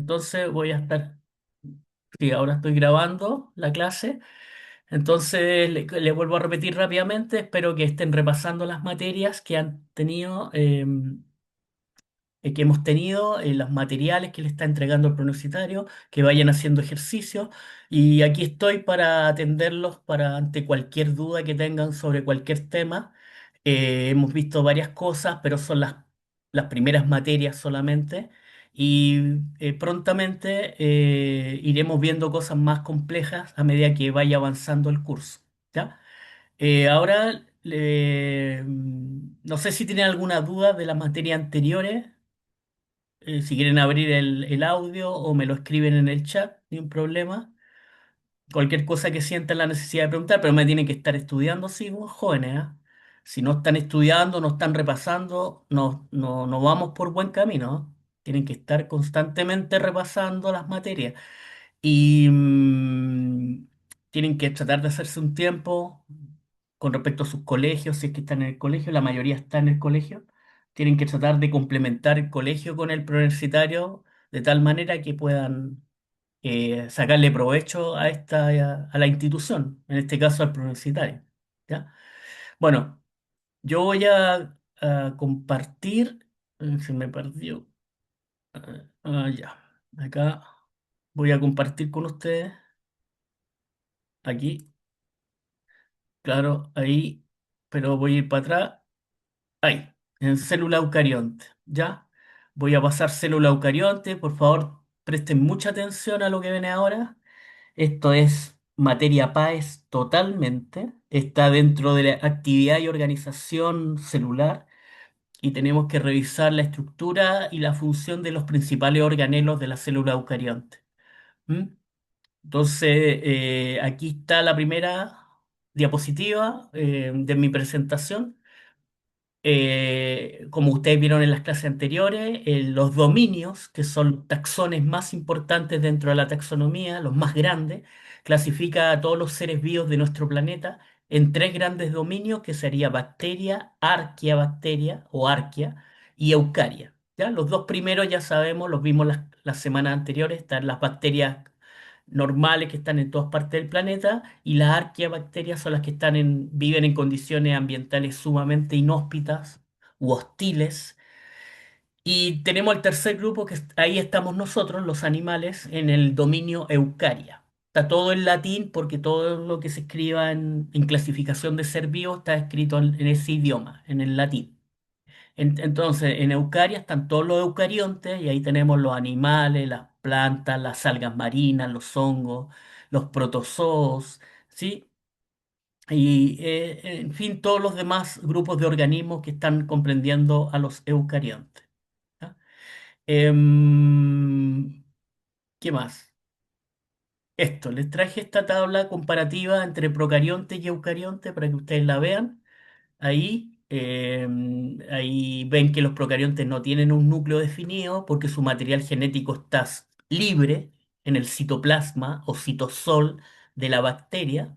Entonces voy a estar, sí, ahora estoy grabando la clase, entonces le vuelvo a repetir rápidamente, espero que estén repasando las materias que han tenido, que hemos tenido, los materiales que le está entregando el universitario, que vayan haciendo ejercicios y aquí estoy para atenderlos para ante cualquier duda que tengan sobre cualquier tema. Hemos visto varias cosas, pero son las primeras materias solamente y prontamente iremos viendo cosas más complejas a medida que vaya avanzando el curso. ¿Ya? Ahora, no sé si tienen alguna duda de las materias anteriores, si quieren abrir el audio o me lo escriben en el chat, ni un problema. Cualquier cosa que sientan la necesidad de preguntar, pero me tienen que estar estudiando, sí, pues, jóvenes, ¿ah? Si no están estudiando, no están repasando, no vamos por buen camino, ¿no? Tienen que estar constantemente repasando las materias. Y tienen que tratar de hacerse un tiempo con respecto a sus colegios, si es que están en el colegio, la mayoría está en el colegio. Tienen que tratar de complementar el colegio con el preuniversitario de tal manera que puedan sacarle provecho a a la institución, en este caso al preuniversitario. ¿Ya? Bueno, yo voy a compartir, se me perdió, ya, acá voy a compartir con ustedes, aquí. Claro, ahí, pero voy a ir para atrás. Ahí, en célula eucarionte. ¿Ya? Voy a pasar célula eucarionte. Por favor, presten mucha atención a lo que viene ahora. Esto es materia PAES totalmente. Está dentro de la actividad y organización celular y tenemos que revisar la estructura y la función de los principales organelos de la célula eucarionte. ¿Mm? Entonces, aquí está la primera diapositiva de mi presentación. Como ustedes vieron en las clases anteriores, los dominios, que son los taxones más importantes dentro de la taxonomía, los más grandes, clasifica a todos los seres vivos de nuestro planeta en tres grandes dominios, que sería bacteria, arqueabacteria o arquea y eucaria. ¿Ya? Los dos primeros ya sabemos, los vimos las semanas anteriores, están las bacterias normales que están en todas partes del planeta y las arqueabacterias son las que viven en condiciones ambientales sumamente inhóspitas u hostiles. Y tenemos el tercer grupo que ahí estamos nosotros, los animales, en el dominio Eucaria. Está todo en latín porque todo lo que se escriba en clasificación de ser vivo está escrito en ese idioma, en el latín. Entonces, en Eucaria están todos los eucariontes y ahí tenemos los animales, las plantas, las algas marinas, los hongos, los protozoos, ¿sí? Y, en fin, todos los demás grupos de organismos que están comprendiendo a los eucariontes. ¿Ya? ¿Qué más? Esto, les traje esta tabla comparativa entre procarionte y eucarionte para que ustedes la vean. Ahí ven que los procariontes no tienen un núcleo definido porque su material genético está libre en el citoplasma o citosol de la bacteria,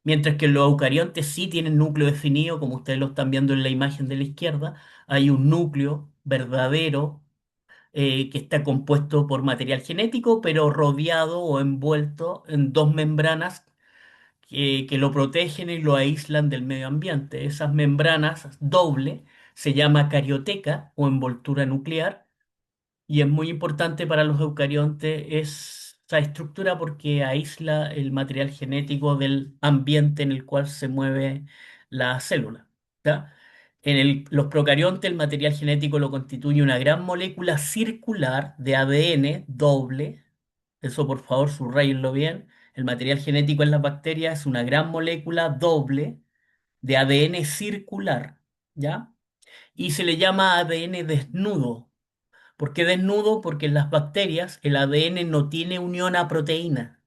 mientras que los eucariontes sí tienen núcleo definido, como ustedes lo están viendo en la imagen de la izquierda. Hay un núcleo verdadero que está compuesto por material genético, pero rodeado o envuelto en dos membranas que lo protegen y lo aíslan del medio ambiente. Esas membranas doble se llama carioteca o envoltura nuclear y es muy importante para los eucariontes esa estructura porque aísla el material genético del ambiente en el cual se mueve la célula. ¿Ya? Los procariontes el material genético lo constituye una gran molécula circular de ADN doble. Eso por favor subrayenlo bien. El material genético en las bacterias es una gran molécula doble de ADN circular, ¿ya? Y se le llama ADN desnudo. ¿Por qué desnudo? Porque en las bacterias el ADN no tiene unión a proteína.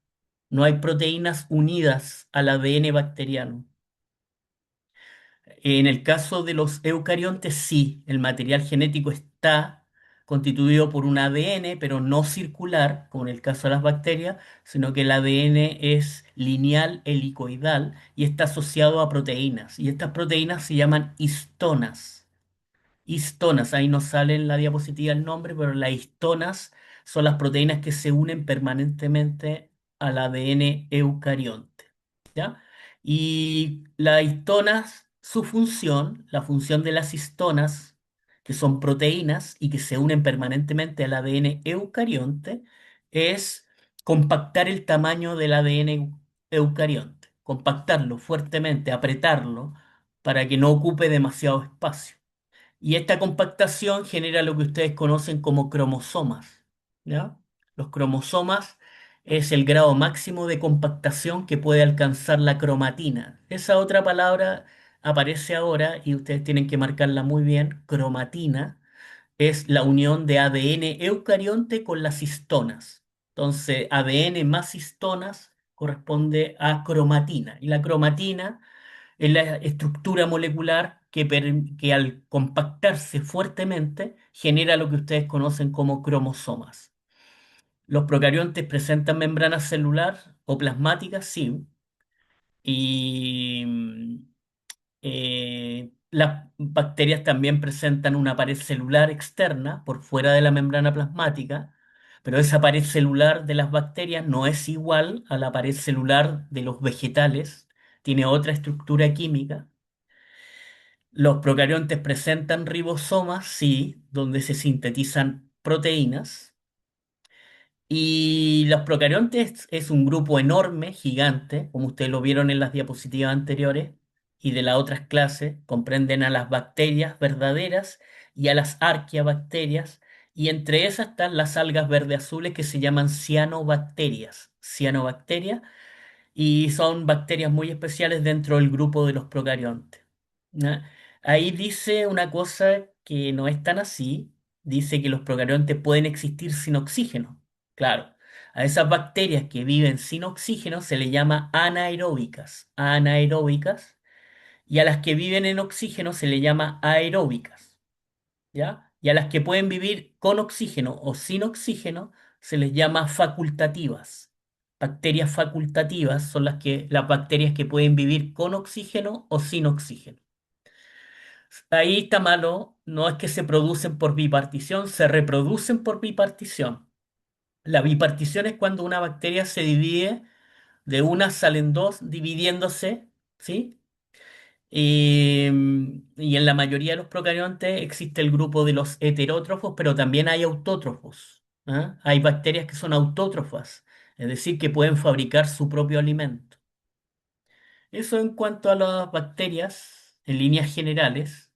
No hay proteínas unidas al ADN bacteriano. En el caso de los eucariontes, sí, el material genético está constituido por un ADN, pero no circular, como en el caso de las bacterias, sino que el ADN es lineal helicoidal y está asociado a proteínas. Y estas proteínas se llaman histonas. Histonas, ahí no sale en la diapositiva el nombre, pero las histonas son las proteínas que se unen permanentemente al ADN eucarionte. ¿Ya? Y las histonas, su función, la función de las histonas, que son proteínas y que se unen permanentemente al ADN eucarionte, es compactar el tamaño del ADN eucarionte, compactarlo fuertemente, apretarlo para que no ocupe demasiado espacio. Y esta compactación genera lo que ustedes conocen como cromosomas, ¿ya? Los cromosomas es el grado máximo de compactación que puede alcanzar la cromatina. Esa otra palabra aparece ahora y ustedes tienen que marcarla muy bien. Cromatina es la unión de ADN eucarionte con las histonas. Entonces, ADN más histonas corresponde a cromatina. Y la cromatina es la estructura molecular que al compactarse fuertemente genera lo que ustedes conocen como cromosomas. Los procariontes presentan membranas celular o plasmáticas, sí, y las bacterias también presentan una pared celular externa por fuera de la membrana plasmática, pero esa pared celular de las bacterias no es igual a la pared celular de los vegetales, tiene otra estructura química. Los procariontes presentan ribosomas, sí, donde se sintetizan proteínas. Y los procariontes es un grupo enorme, gigante, como ustedes lo vieron en las diapositivas anteriores y de las otras clases. Comprenden a las bacterias verdaderas y a las arqueabacterias. Y entre esas están las algas verde azules que se llaman cianobacterias. Cianobacterias y son bacterias muy especiales dentro del grupo de los procariontes. ¿Ya? Ahí dice una cosa que no es tan así, dice que los procariontes pueden existir sin oxígeno. Claro, a esas bacterias que viven sin oxígeno se les llama anaeróbicas, anaeróbicas, y a las que viven en oxígeno se les llama aeróbicas. ¿Ya? Y a las que pueden vivir con oxígeno o sin oxígeno se les llama facultativas. Bacterias facultativas son las bacterias que pueden vivir con oxígeno o sin oxígeno. Ahí está malo, no es que se producen por bipartición, se reproducen por bipartición. La bipartición es cuando una bacteria se divide, de una salen dos dividiéndose, ¿sí? Y en la mayoría de los procariontes existe el grupo de los heterótrofos, pero también hay autótrofos. ¿Ah? Hay bacterias que son autótrofas, es decir, que pueden fabricar su propio alimento. Eso en cuanto a las bacterias en líneas generales.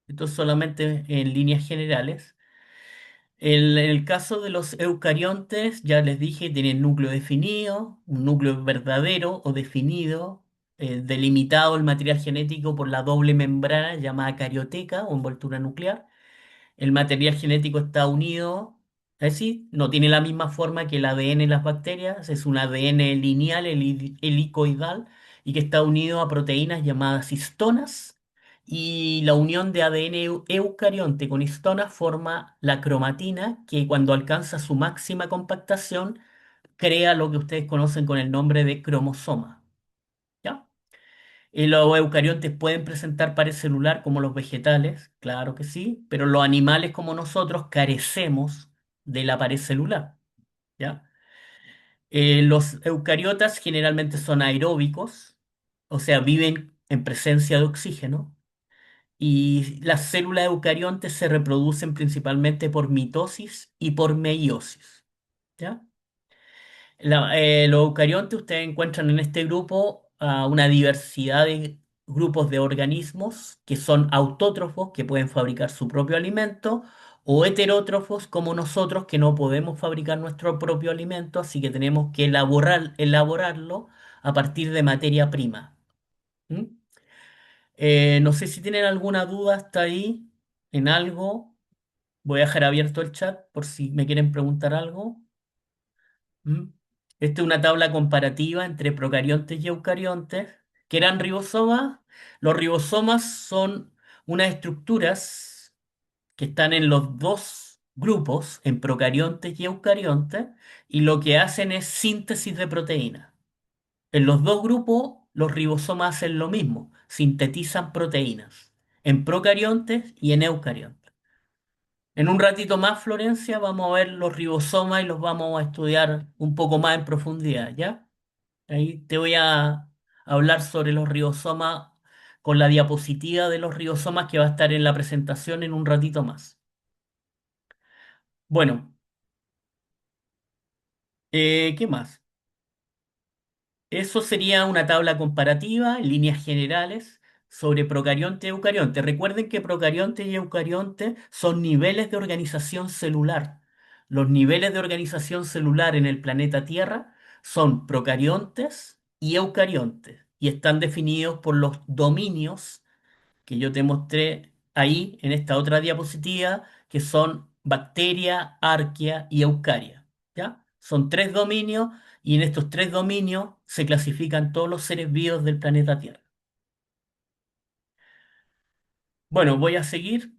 Esto es solamente en líneas generales. En el caso de los eucariontes, ya les dije, tienen núcleo definido, un núcleo verdadero o definido, delimitado el material genético por la doble membrana llamada carioteca o envoltura nuclear. El material genético está unido, es decir, no tiene la misma forma que el ADN de las bacterias, es un ADN lineal, helicoidal, y que está unido a proteínas llamadas histonas, y la unión de ADN eucarionte con histonas forma la cromatina, que cuando alcanza su máxima compactación, crea lo que ustedes conocen con el nombre de cromosoma. ¿Ya? Los eucariontes pueden presentar pared celular como los vegetales, claro que sí, pero los animales como nosotros carecemos de la pared celular, ¿ya? Los eucariotas generalmente son aeróbicos, o sea, viven en presencia de oxígeno, y las células eucariontes se reproducen principalmente por mitosis y por meiosis, ¿ya? Los eucariontes, ustedes encuentran en este grupo una diversidad de grupos de organismos que son autótrofos, que pueden fabricar su propio alimento, o heterótrofos como nosotros, que no podemos fabricar nuestro propio alimento, así que tenemos que elaborarlo a partir de materia prima. ¿Mm? No sé si tienen alguna duda hasta ahí en algo. Voy a dejar abierto el chat por si me quieren preguntar algo. ¿Mm? Esta es una tabla comparativa entre procariontes y eucariontes. ¿Que eran ribosomas? Los ribosomas son unas estructuras que están en los dos grupos, en procariontes y eucariontes, y lo que hacen es síntesis de proteínas. En los dos grupos, los ribosomas hacen lo mismo, sintetizan proteínas, en procariontes y en eucariontes. En un ratito más, Florencia, vamos a ver los ribosomas y los vamos a estudiar un poco más en profundidad, ¿ya? Ahí te voy a hablar sobre los ribosomas con la diapositiva de los ribosomas que va a estar en la presentación en un ratito más. Bueno, ¿qué más? Eso sería una tabla comparativa en líneas generales sobre procarionte y eucarionte. Recuerden que procarionte y eucarionte son niveles de organización celular. Los niveles de organización celular en el planeta Tierra son procariontes y eucariontes y están definidos por los dominios que yo te mostré ahí en esta otra diapositiva, que son bacteria, arquea y eucaria. ¿Ya? Son tres dominios y en estos tres dominios se clasifican todos los seres vivos del planeta Tierra. Bueno, voy a seguir.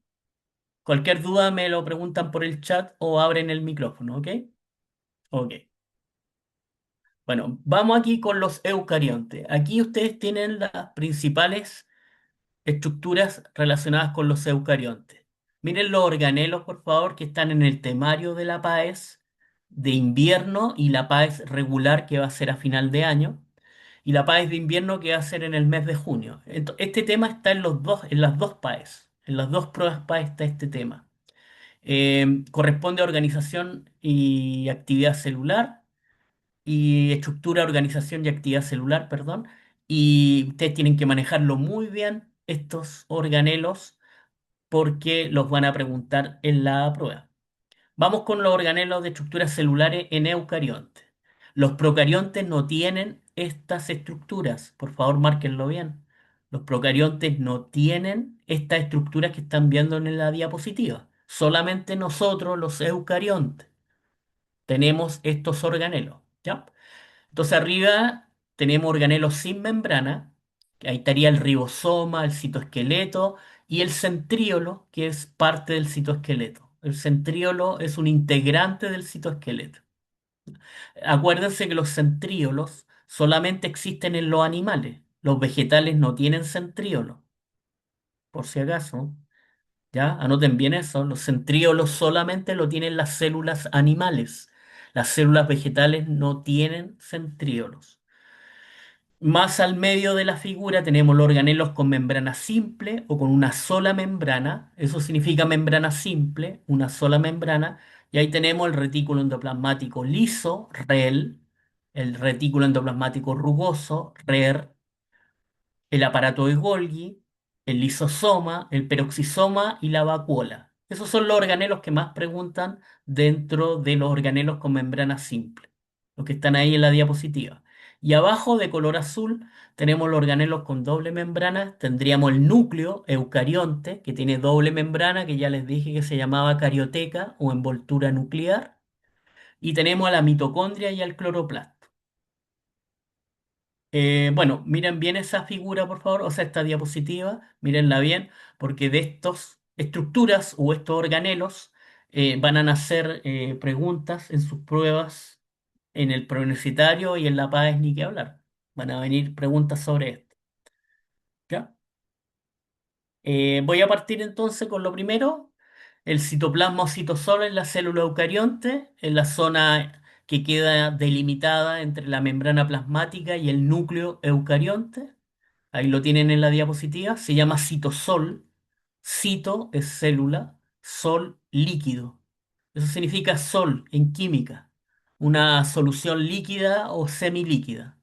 Cualquier duda me lo preguntan por el chat o abren el micrófono, ¿ok? Ok. Bueno, vamos aquí con los eucariontes. Aquí ustedes tienen las principales estructuras relacionadas con los eucariontes. Miren los organelos, por favor, que están en el temario de la PAES de invierno y la PAES regular que va a ser a final de año y la PAES de invierno que va a ser en el mes de junio. Este tema está en los dos, en las dos PAES. En las dos pruebas PAES está este tema. Corresponde a organización y actividad celular y estructura, organización y actividad celular, perdón. Y ustedes tienen que manejarlo muy bien, estos organelos, porque los van a preguntar en la prueba. Vamos con los organelos de estructuras celulares en eucariontes. Los procariontes no tienen estas estructuras. Por favor, márquenlo bien. Los procariontes no tienen estas estructuras que están viendo en la diapositiva. Solamente nosotros, los eucariontes, tenemos estos organelos. ¿Ya? Entonces arriba tenemos organelos sin membrana, que ahí estaría el ribosoma, el citoesqueleto y el centríolo, que es parte del citoesqueleto. El centríolo es un integrante del citoesqueleto. Acuérdense que los centríolos solamente existen en los animales. Los vegetales no tienen centríolo, por si acaso. ¿Ya? Anoten bien eso. Los centríolos solamente lo tienen las células animales. Las células vegetales no tienen centríolos. Más al medio de la figura tenemos los organelos con membrana simple o con una sola membrana. Eso significa membrana simple, una sola membrana. Y ahí tenemos el retículo endoplasmático liso, REL, el retículo endoplasmático rugoso, RER, el aparato de Golgi, el lisosoma, el peroxisoma y la vacuola. Esos son los organelos que más preguntan dentro de los organelos con membrana simple, los que están ahí en la diapositiva. Y abajo de color azul tenemos los organelos con doble membrana. Tendríamos el núcleo eucarionte, que tiene doble membrana, que ya les dije que se llamaba carioteca o envoltura nuclear. Y tenemos a la mitocondria y al cloroplasto. Bueno, miren bien esa figura, por favor, o sea, esta diapositiva, mírenla bien, porque de estas estructuras o estos organelos van a nacer preguntas en sus pruebas en el preuniversitario y en la PAES ni que hablar. Van a venir preguntas sobre esto. ¿Ya? Voy a partir entonces con lo primero, el citoplasma o citosol en la célula eucarionte, en la zona que queda delimitada entre la membrana plasmática y el núcleo eucarionte. Ahí lo tienen en la diapositiva, se llama citosol. Cito es célula, sol líquido. Eso significa sol en química, una solución líquida o semilíquida.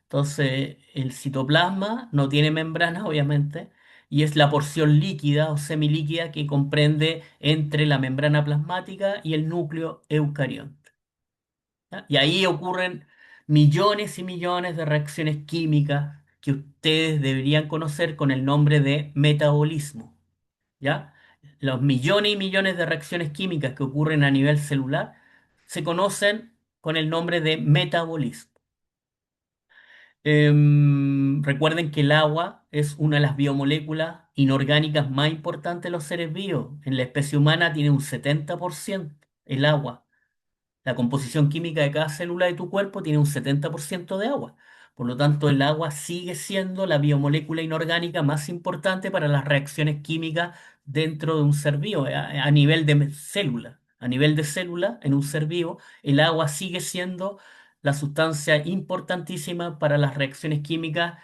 Entonces, el citoplasma no tiene membrana, obviamente, y es la porción líquida o semilíquida que comprende entre la membrana plasmática y el núcleo eucarionte. ¿Ya? Y ahí ocurren millones y millones de reacciones químicas que ustedes deberían conocer con el nombre de metabolismo. ¿Ya? Los millones y millones de reacciones químicas que ocurren a nivel celular se conocen con el nombre de metabolismo. Recuerden que el agua es una de las biomoléculas inorgánicas más importantes de los seres vivos. En la especie humana tiene un 70% el agua. La composición química de cada célula de tu cuerpo tiene un 70% de agua. Por lo tanto, el agua sigue siendo la biomolécula inorgánica más importante para las reacciones químicas dentro de un ser vivo, a nivel de célula. A nivel de célula, en un ser vivo, el agua sigue siendo la sustancia importantísima para las reacciones químicas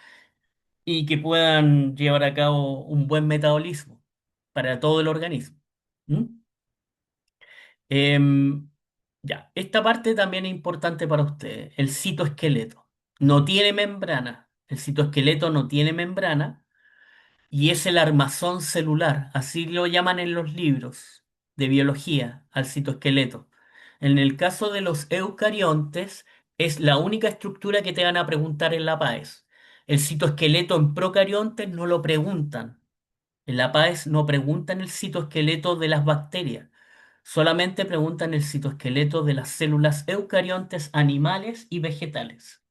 y que puedan llevar a cabo un buen metabolismo para todo el organismo. ¿Mm? Em, ya, esta parte también es importante para ustedes, el citoesqueleto. No tiene membrana, el citoesqueleto no tiene membrana y es el armazón celular, así lo llaman en los libros de biología al citoesqueleto. En el caso de los eucariontes, es la única estructura que te van a preguntar en la PAES. El citoesqueleto en procariontes no lo preguntan. En la PAES no preguntan el citoesqueleto de las bacterias, solamente preguntan el citoesqueleto de las células eucariontes animales y vegetales.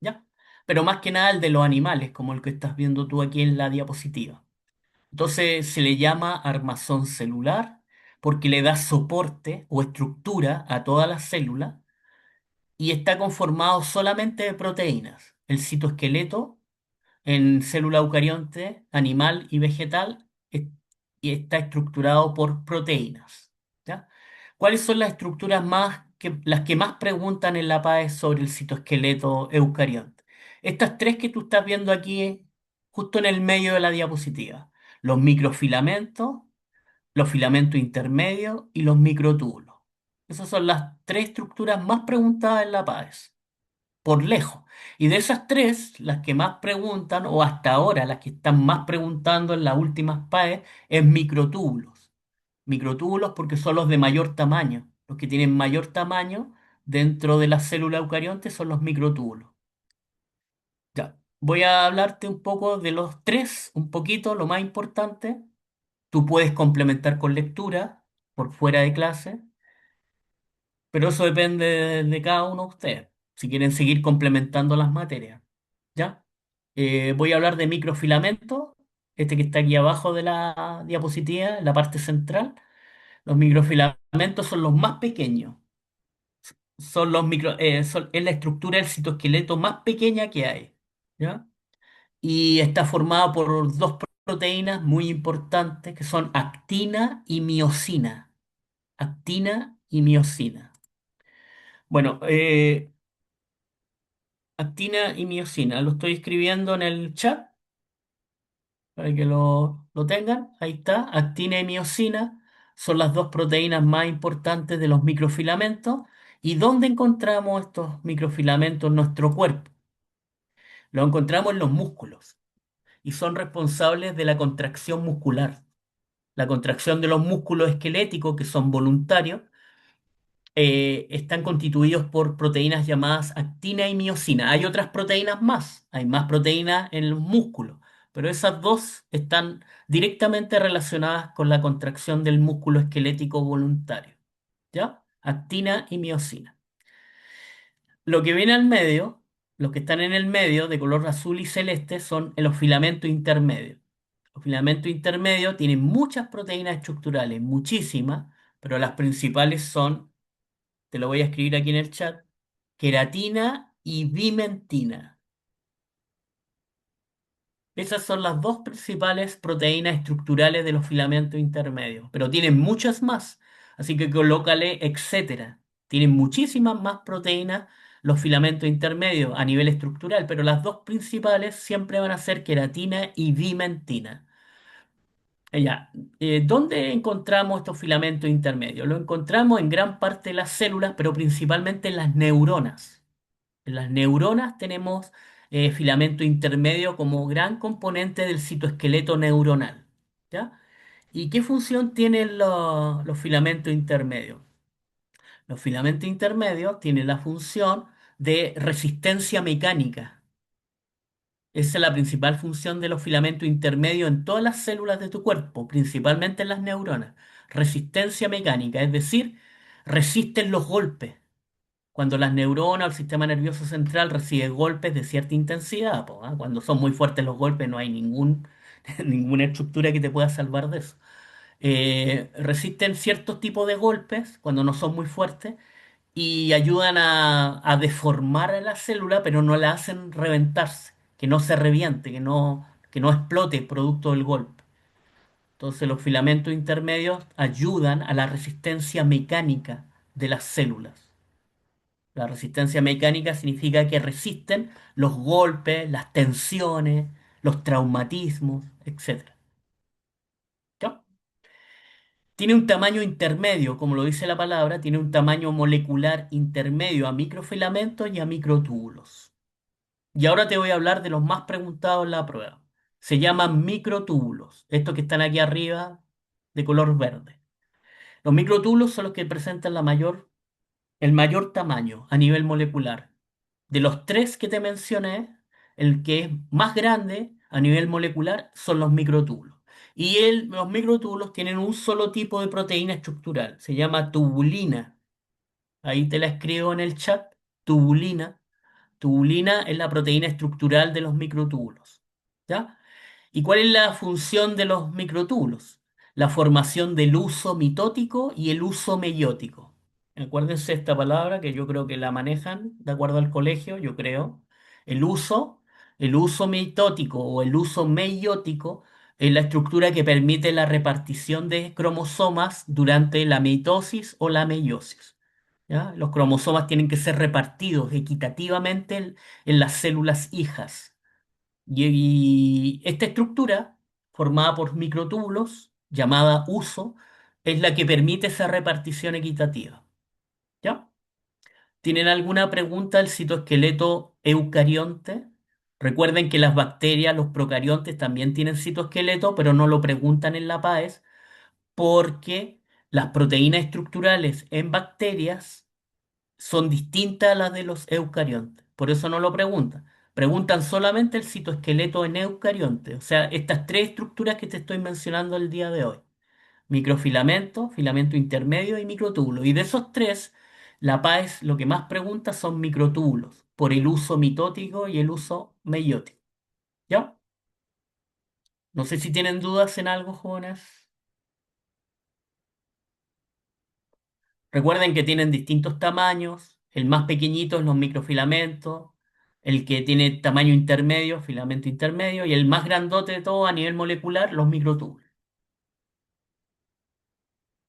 ¿Ya? Pero más que nada el de los animales, como el que estás viendo tú aquí en la diapositiva. Entonces se le llama armazón celular porque le da soporte o estructura a toda la célula y está conformado solamente de proteínas. El citoesqueleto en célula eucarionte, animal y vegetal, y está estructurado por proteínas. ¿Ya? ¿Cuáles son las estructuras las que más preguntan en la PAES sobre el citoesqueleto eucarionte? Estas tres que tú estás viendo aquí, justo en el medio de la diapositiva. Los microfilamentos, los filamentos intermedios y los microtúbulos. Esas son las tres estructuras más preguntadas en la PAES por lejos. Y de esas tres, las que más preguntan, o hasta ahora las que están más preguntando en las últimas PAES, es microtúbulos. Microtúbulos porque son los de mayor tamaño. Los que tienen mayor tamaño dentro de la célula eucarionte son los microtúbulos. Ya, voy a hablarte un poco de los tres, un poquito, lo más importante. Tú puedes complementar con lectura por fuera de clase, pero eso depende de cada uno de ustedes, si quieren seguir complementando las materias. ¿Ya? Voy a hablar de microfilamentos, este que está aquí abajo de la diapositiva, en la parte central. Los microfilamentos son los más pequeños, es la estructura del citoesqueleto más pequeña que hay. ¿Ya? Y está formada por dos proteínas muy importantes que son actina y miosina. Actina y miosina. Bueno, actina y miosina, lo estoy escribiendo en el chat para que lo tengan. Ahí está, actina y miosina son las dos proteínas más importantes de los microfilamentos. ¿Y dónde encontramos estos microfilamentos en nuestro cuerpo? Los encontramos en los músculos y son responsables de la contracción muscular. La contracción de los músculos esqueléticos, que son voluntarios, están constituidos por proteínas llamadas actina y miosina. Hay otras proteínas más, hay más proteínas en los músculos, pero esas dos están directamente relacionadas con la contracción del músculo esquelético voluntario. ¿Ya? Actina y miosina. Lo que viene al medio, los que están en el medio de color azul y celeste son los filamentos intermedios. Los filamentos intermedios tienen muchas proteínas estructurales, muchísimas, pero las principales son, te lo voy a escribir aquí en el chat, queratina y bimentina. Esas son las dos principales proteínas estructurales de los filamentos intermedios, pero tienen muchas más, así que colócale etcétera. Tienen muchísimas más proteínas los filamentos intermedios a nivel estructural, pero las dos principales siempre van a ser queratina y bimentina. Ya, ¿dónde encontramos estos filamentos intermedios? Lo encontramos en gran parte de las células, pero principalmente en las neuronas. En las neuronas tenemos filamento intermedio como gran componente del citoesqueleto neuronal. ¿Ya? ¿Y qué función tienen los filamentos intermedios? Los filamentos intermedios tienen la función de resistencia mecánica. Esa es la principal función de los filamentos intermedios en todas las células de tu cuerpo, principalmente en las neuronas. Resistencia mecánica, es decir, resisten los golpes. Cuando las neuronas o el sistema nervioso central recibe golpes de cierta intensidad, po, ¿ah? Cuando son muy fuertes los golpes no hay ninguna estructura que te pueda salvar de eso. Resisten ciertos tipos de golpes cuando no son muy fuertes y ayudan a deformar a la célula, pero no la hacen reventarse, que no se reviente, que no explote producto del golpe. Entonces los filamentos intermedios ayudan a la resistencia mecánica de las células. La resistencia mecánica significa que resisten los golpes, las tensiones, los traumatismos, etcétera. ¿Ya? Tiene un tamaño intermedio, como lo dice la palabra, tiene un tamaño molecular intermedio a microfilamentos y a microtúbulos. Y ahora te voy a hablar de los más preguntados en la prueba. Se llaman microtúbulos, estos que están aquí arriba de color verde. Los microtúbulos son los que presentan el mayor tamaño a nivel molecular. De los tres que te mencioné, el que es más grande a nivel molecular son los microtúbulos. Y los microtúbulos tienen un solo tipo de proteína estructural, se llama tubulina. Ahí te la escribo en el chat, tubulina. Tubulina es la proteína estructural de los microtúbulos. ¿Ya? ¿Y cuál es la función de los microtúbulos? La formación del uso mitótico y el uso meiótico. Acuérdense esta palabra que yo creo que la manejan de acuerdo al colegio, yo creo. El uso, el uso mitótico o el uso meiótico es la estructura que permite la repartición de cromosomas durante la mitosis o la meiosis. ¿Ya? Los cromosomas tienen que ser repartidos equitativamente en las células hijas. Y esta estructura, formada por microtúbulos, llamada uso, es la que permite esa repartición equitativa. ¿Ya? ¿Tienen alguna pregunta del citoesqueleto eucarionte? Recuerden que las bacterias, los procariontes también tienen citoesqueleto, pero no lo preguntan en la PAES porque las proteínas estructurales en bacterias son distintas a las de los eucariontes. Por eso no lo preguntan. Preguntan solamente el citoesqueleto en eucarionte. O sea, estas tres estructuras que te estoy mencionando el día de hoy. Microfilamento, filamento intermedio y microtúbulo. Y de esos tres, la PAES lo que más pregunta son microtúbulos, por el uso mitótico y el uso meiótico. ¿Ya? No sé si tienen dudas en algo, jóvenes. Recuerden que tienen distintos tamaños. El más pequeñito es los microfilamentos, el que tiene tamaño intermedio, filamento intermedio, y el más grandote de todo a nivel molecular, los microtúbulos.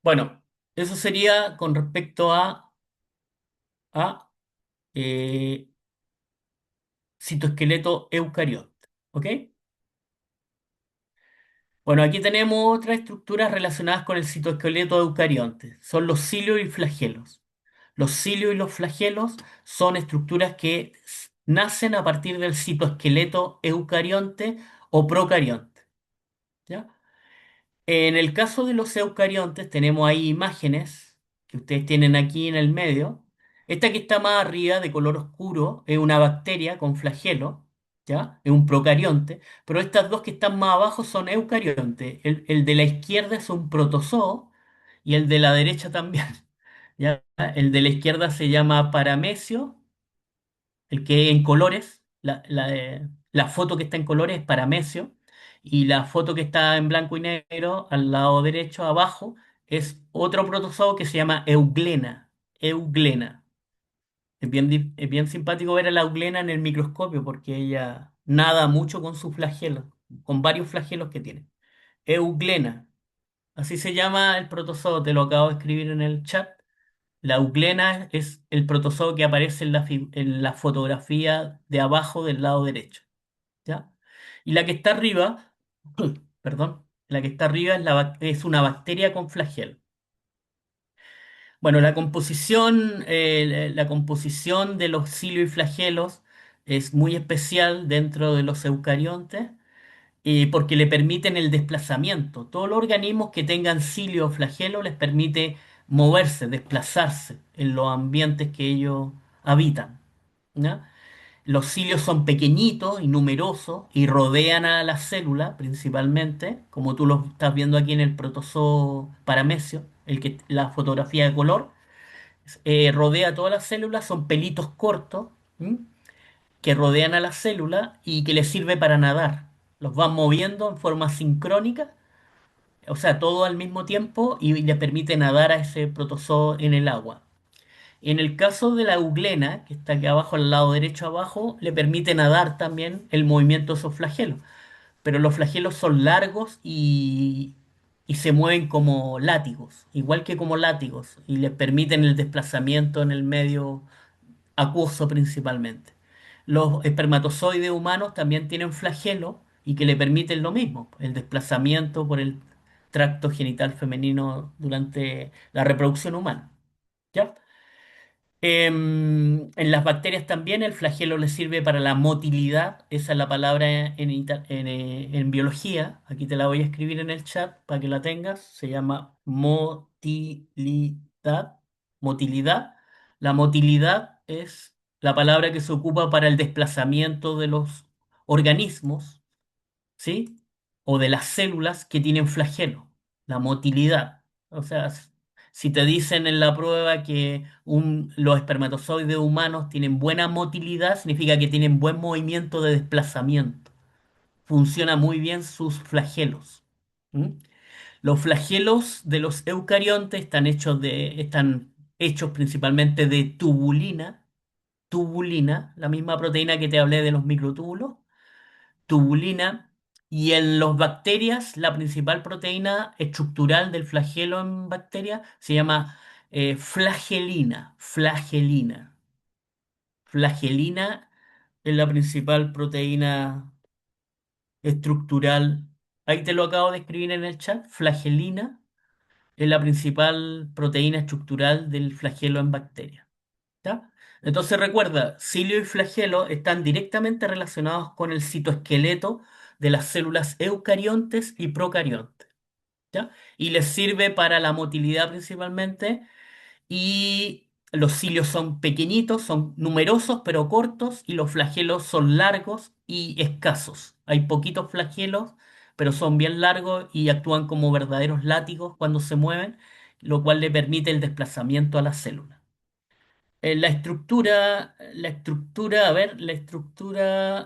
Bueno, eso sería con respecto a eh, citoesqueleto eucariote. ¿Ok? Bueno, aquí tenemos otras estructuras relacionadas con el citoesqueleto eucarionte. Son los cilios y flagelos. Los cilios y los flagelos son estructuras que nacen a partir del citoesqueleto eucarionte o procarionte. ¿Ya? En el caso de los eucariontes tenemos ahí imágenes que ustedes tienen aquí en el medio. Esta que está más arriba, de color oscuro, es una bacteria con flagelo, ¿ya? Es un procarionte, pero estas dos que están más abajo son eucariontes. El de la izquierda es un protozoo y el de la derecha también, ¿ya? El de la izquierda se llama paramesio, el que en colores, la foto que está en colores es paramesio, y la foto que está en blanco y negro al lado derecho abajo es otro protozoo que se llama euglena. Euglena. Es bien simpático ver a la euglena en el microscopio porque ella nada mucho con sus flagelos, con varios flagelos que tiene. Euglena. Así se llama el protozoo, te lo acabo de escribir en el chat. La euglena es el protozoo que aparece en la fotografía de abajo del lado derecho, ¿ya? Y la que está arriba, perdón, la que está arriba es una bacteria con flagelo. Bueno, la composición de los cilios y flagelos es muy especial dentro de los eucariontes porque le permiten el desplazamiento. Todos los organismos que tengan cilio o flagelo les permite moverse, desplazarse en los ambientes que ellos habitan. ¿Ya? Los cilios son pequeñitos y numerosos y rodean a la célula principalmente, como tú lo estás viendo aquí en el protozoo paramesio, la fotografía de color, rodea todas las células, son pelitos cortos. ¿M? Que rodean a la célula y que les sirve para nadar. Los van moviendo en forma sincrónica, o sea, todo al mismo tiempo y le permite nadar a ese protozoo en el agua. En el caso de la euglena, que está aquí abajo, al lado derecho abajo, le permite nadar también el movimiento de esos flagelos. Pero los flagelos son largos y se mueven como látigos, igual que como látigos, y les permiten el desplazamiento en el medio acuoso principalmente. Los espermatozoides humanos también tienen flagelo y que le permiten lo mismo, el desplazamiento por el tracto genital femenino durante la reproducción humana. ¿Ya? En las bacterias también el flagelo les sirve para la motilidad, esa es la palabra en biología, aquí te la voy a escribir en el chat para que la tengas, se llama motilidad, motilidad. La motilidad es la palabra que se ocupa para el desplazamiento de los organismos, ¿sí? O de las células que tienen flagelo, la motilidad. O sea, si te dicen en la prueba que los espermatozoides humanos tienen buena motilidad, significa que tienen buen movimiento de desplazamiento. Funciona muy bien sus flagelos. ¿Mm? Los flagelos de los eucariontes están hechos principalmente de tubulina, la misma proteína que te hablé de los microtúbulos tubulina, y en las bacterias la principal proteína estructural del flagelo en bacterias se llama flagelina. Flagelina es la principal proteína estructural. Ahí te lo acabo de escribir en el chat. Flagelina es la principal proteína estructural del flagelo en bacterias. ¿Ya? Entonces recuerda, cilio y flagelo están directamente relacionados con el citoesqueleto de las células eucariontes y procariontes, ¿ya? Y les sirve para la motilidad principalmente y los cilios son pequeñitos, son numerosos pero cortos y los flagelos son largos y escasos. Hay poquitos flagelos, pero son bien largos y actúan como verdaderos látigos cuando se mueven, lo cual le permite el desplazamiento a la célula. A ver, la estructura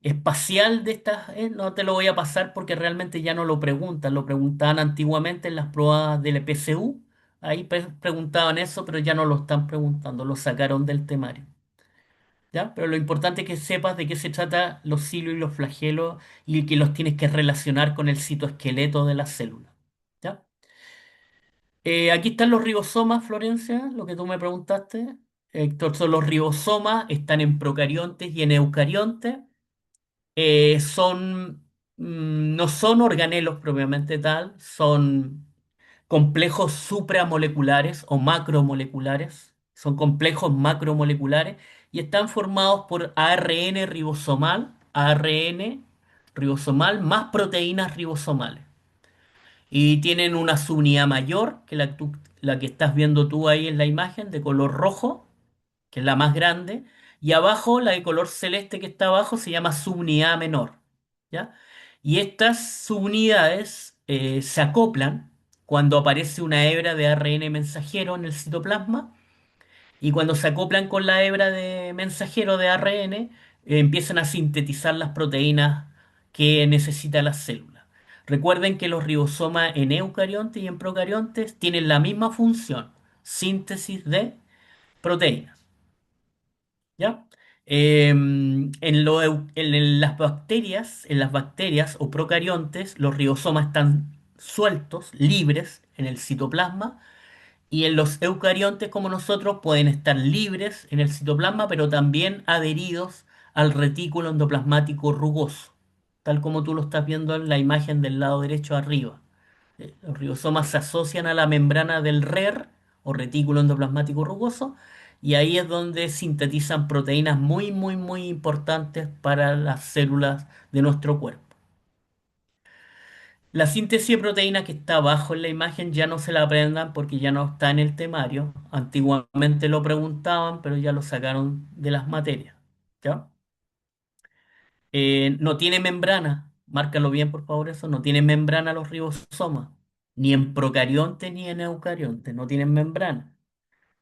espacial de estas, no te lo voy a pasar porque realmente ya no lo preguntan, lo preguntaban antiguamente en las pruebas del PSU, ahí preguntaban eso, pero ya no lo están preguntando, lo sacaron del temario, ¿ya? Pero lo importante es que sepas de qué se trata los cilios y los flagelos y que los tienes que relacionar con el citoesqueleto de la célula, ¿ya? Aquí están los ribosomas, Florencia, lo que tú me preguntaste. Héctor, son los ribosomas, están en procariontes y en eucariontes. No son organelos propiamente tal, son complejos supramoleculares o macromoleculares. Son complejos macromoleculares y están formados por ARN ribosomal más proteínas ribosomales y tienen una subunidad mayor que la que estás viendo tú ahí en la imagen de color rojo, que es la más grande, y abajo la de color celeste que está abajo se llama subunidad menor, ¿ya? Y estas subunidades se acoplan cuando aparece una hebra de ARN mensajero en el citoplasma y cuando se acoplan con la hebra de mensajero de ARN, empiezan a sintetizar las proteínas que necesita la célula. Recuerden que los ribosomas en eucariontes y en procariontes tienen la misma función, síntesis de proteínas. ¿Ya? En las bacterias o procariontes, los ribosomas están sueltos, libres en el citoplasma y en los eucariontes, como nosotros, pueden estar libres en el citoplasma, pero también adheridos al retículo endoplasmático rugoso, tal como tú lo estás viendo en la imagen del lado derecho arriba. Los ribosomas se asocian a la membrana del RER, o retículo endoplasmático rugoso, y ahí es donde sintetizan proteínas muy, muy, muy importantes para las células de nuestro cuerpo. La síntesis de proteína que está abajo en la imagen ya no se la aprendan porque ya no está en el temario. Antiguamente lo preguntaban, pero ya lo sacaron de las materias. ¿Ya? No tiene membrana, márcalo bien por favor eso, no tiene membrana los ribosomas, ni en procarionte ni en eucarionte, no tienen membrana.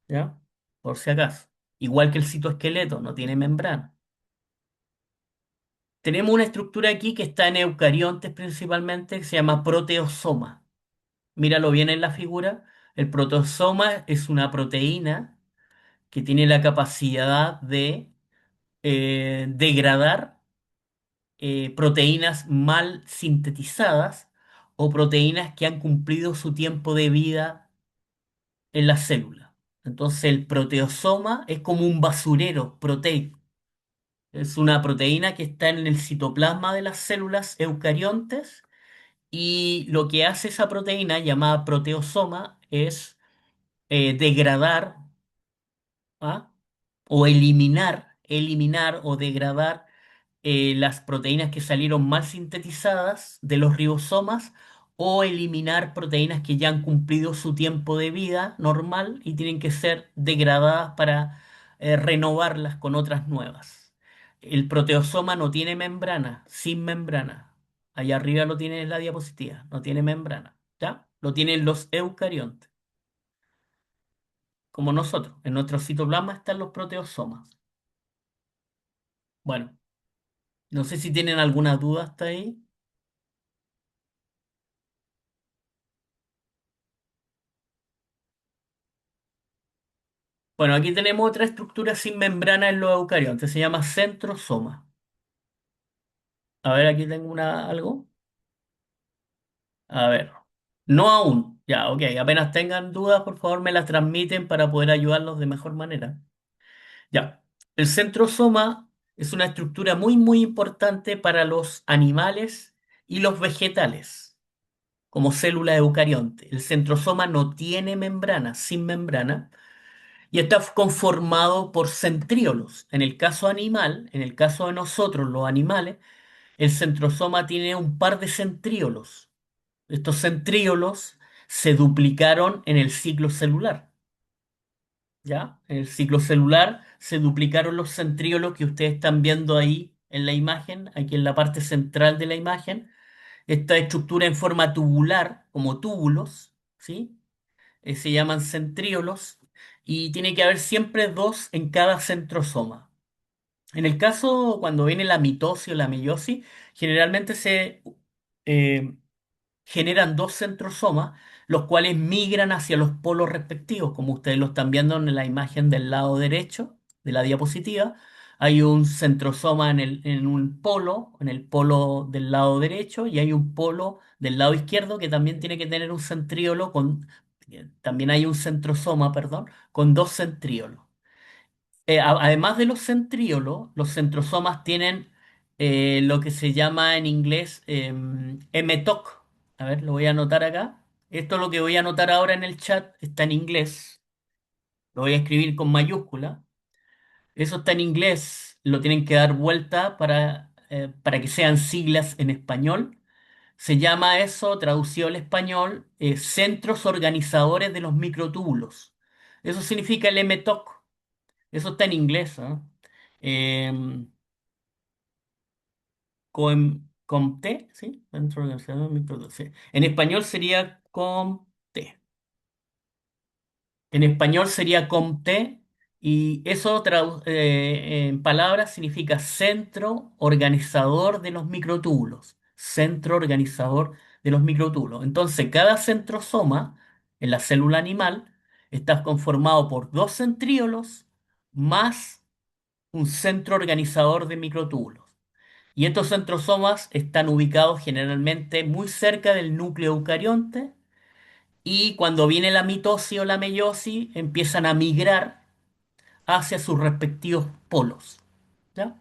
¿Ya? Por si acaso. Igual que el citoesqueleto, no tiene membrana. Tenemos una estructura aquí que está en eucariontes principalmente, que se llama proteosoma. Míralo bien en la figura. El proteosoma es una proteína que tiene la capacidad de degradar proteínas mal sintetizadas o proteínas que han cumplido su tiempo de vida en la célula. Entonces el proteosoma es como un basurero proteico. Es una proteína que está en el citoplasma de las células eucariontes y lo que hace esa proteína llamada proteosoma es degradar, ¿ah? O eliminar o degradar las proteínas que salieron mal sintetizadas de los ribosomas o eliminar proteínas que ya han cumplido su tiempo de vida normal y tienen que ser degradadas para renovarlas con otras nuevas. El proteosoma no tiene membrana, sin membrana. Allá arriba lo tiene en la diapositiva, no tiene membrana, ¿ya? Lo tienen los eucariontes, como nosotros. En nuestro citoplasma están los proteosomas. Bueno, no sé si tienen alguna duda hasta ahí. Bueno, aquí tenemos otra estructura sin membrana en los eucariontes, se llama centrosoma. A ver, aquí tengo algo. A ver, no aún. Ya, ok. Apenas tengan dudas, por favor me las transmiten para poder ayudarlos de mejor manera. Ya, el centrosoma es una estructura muy importante para los animales y los vegetales, como célula eucarionte. El centrosoma no tiene membrana, sin membrana. Y está conformado por centríolos. En el caso animal, en el caso de nosotros, los animales, el centrosoma tiene un par de centríolos. Estos centríolos se duplicaron en el ciclo celular, ¿ya? En el ciclo celular se duplicaron los centríolos que ustedes están viendo ahí en la imagen, aquí en la parte central de la imagen. Esta estructura en forma tubular, como túbulos, ¿sí? Se llaman centríolos y tiene que haber siempre dos en cada centrosoma. En el caso cuando viene la mitosis o la meiosis, generalmente se eh, generan dos centrosomas, los cuales migran hacia los polos respectivos, como ustedes lo están viendo en la imagen del lado derecho de la diapositiva. Hay un centrosoma en un polo, en el polo del lado derecho, y hay un polo del lado izquierdo que también tiene que tener un centríolo también hay un centrosoma, perdón, con dos centríolos. Además de los centríolos, los centrosomas tienen lo que se llama en inglés mTOC. A ver, lo voy a anotar acá. Esto lo que voy a anotar ahora en el chat está en inglés. Lo voy a escribir con mayúscula. Eso está en inglés. Lo tienen que dar vuelta para que sean siglas en español. Se llama eso, traducido al español, centros organizadores de los microtúbulos. Eso significa el mTOC. Eso está en inglés, ¿ah? Em, Comté, ¿sí? Dentro del Senado de Microdosis. En español sería Comté. En español sería Comté y eso en palabras significa centro organizador de los microtúbulos. Centro organizador de los microtúbulos. Entonces, cada centrosoma en la célula animal está conformado por dos centríolos más un centro organizador de microtúbulos. Y estos centrosomas están ubicados generalmente muy cerca del núcleo eucarionte y cuando viene la mitosis o la meiosis empiezan a migrar hacia sus respectivos polos. ¿Ya?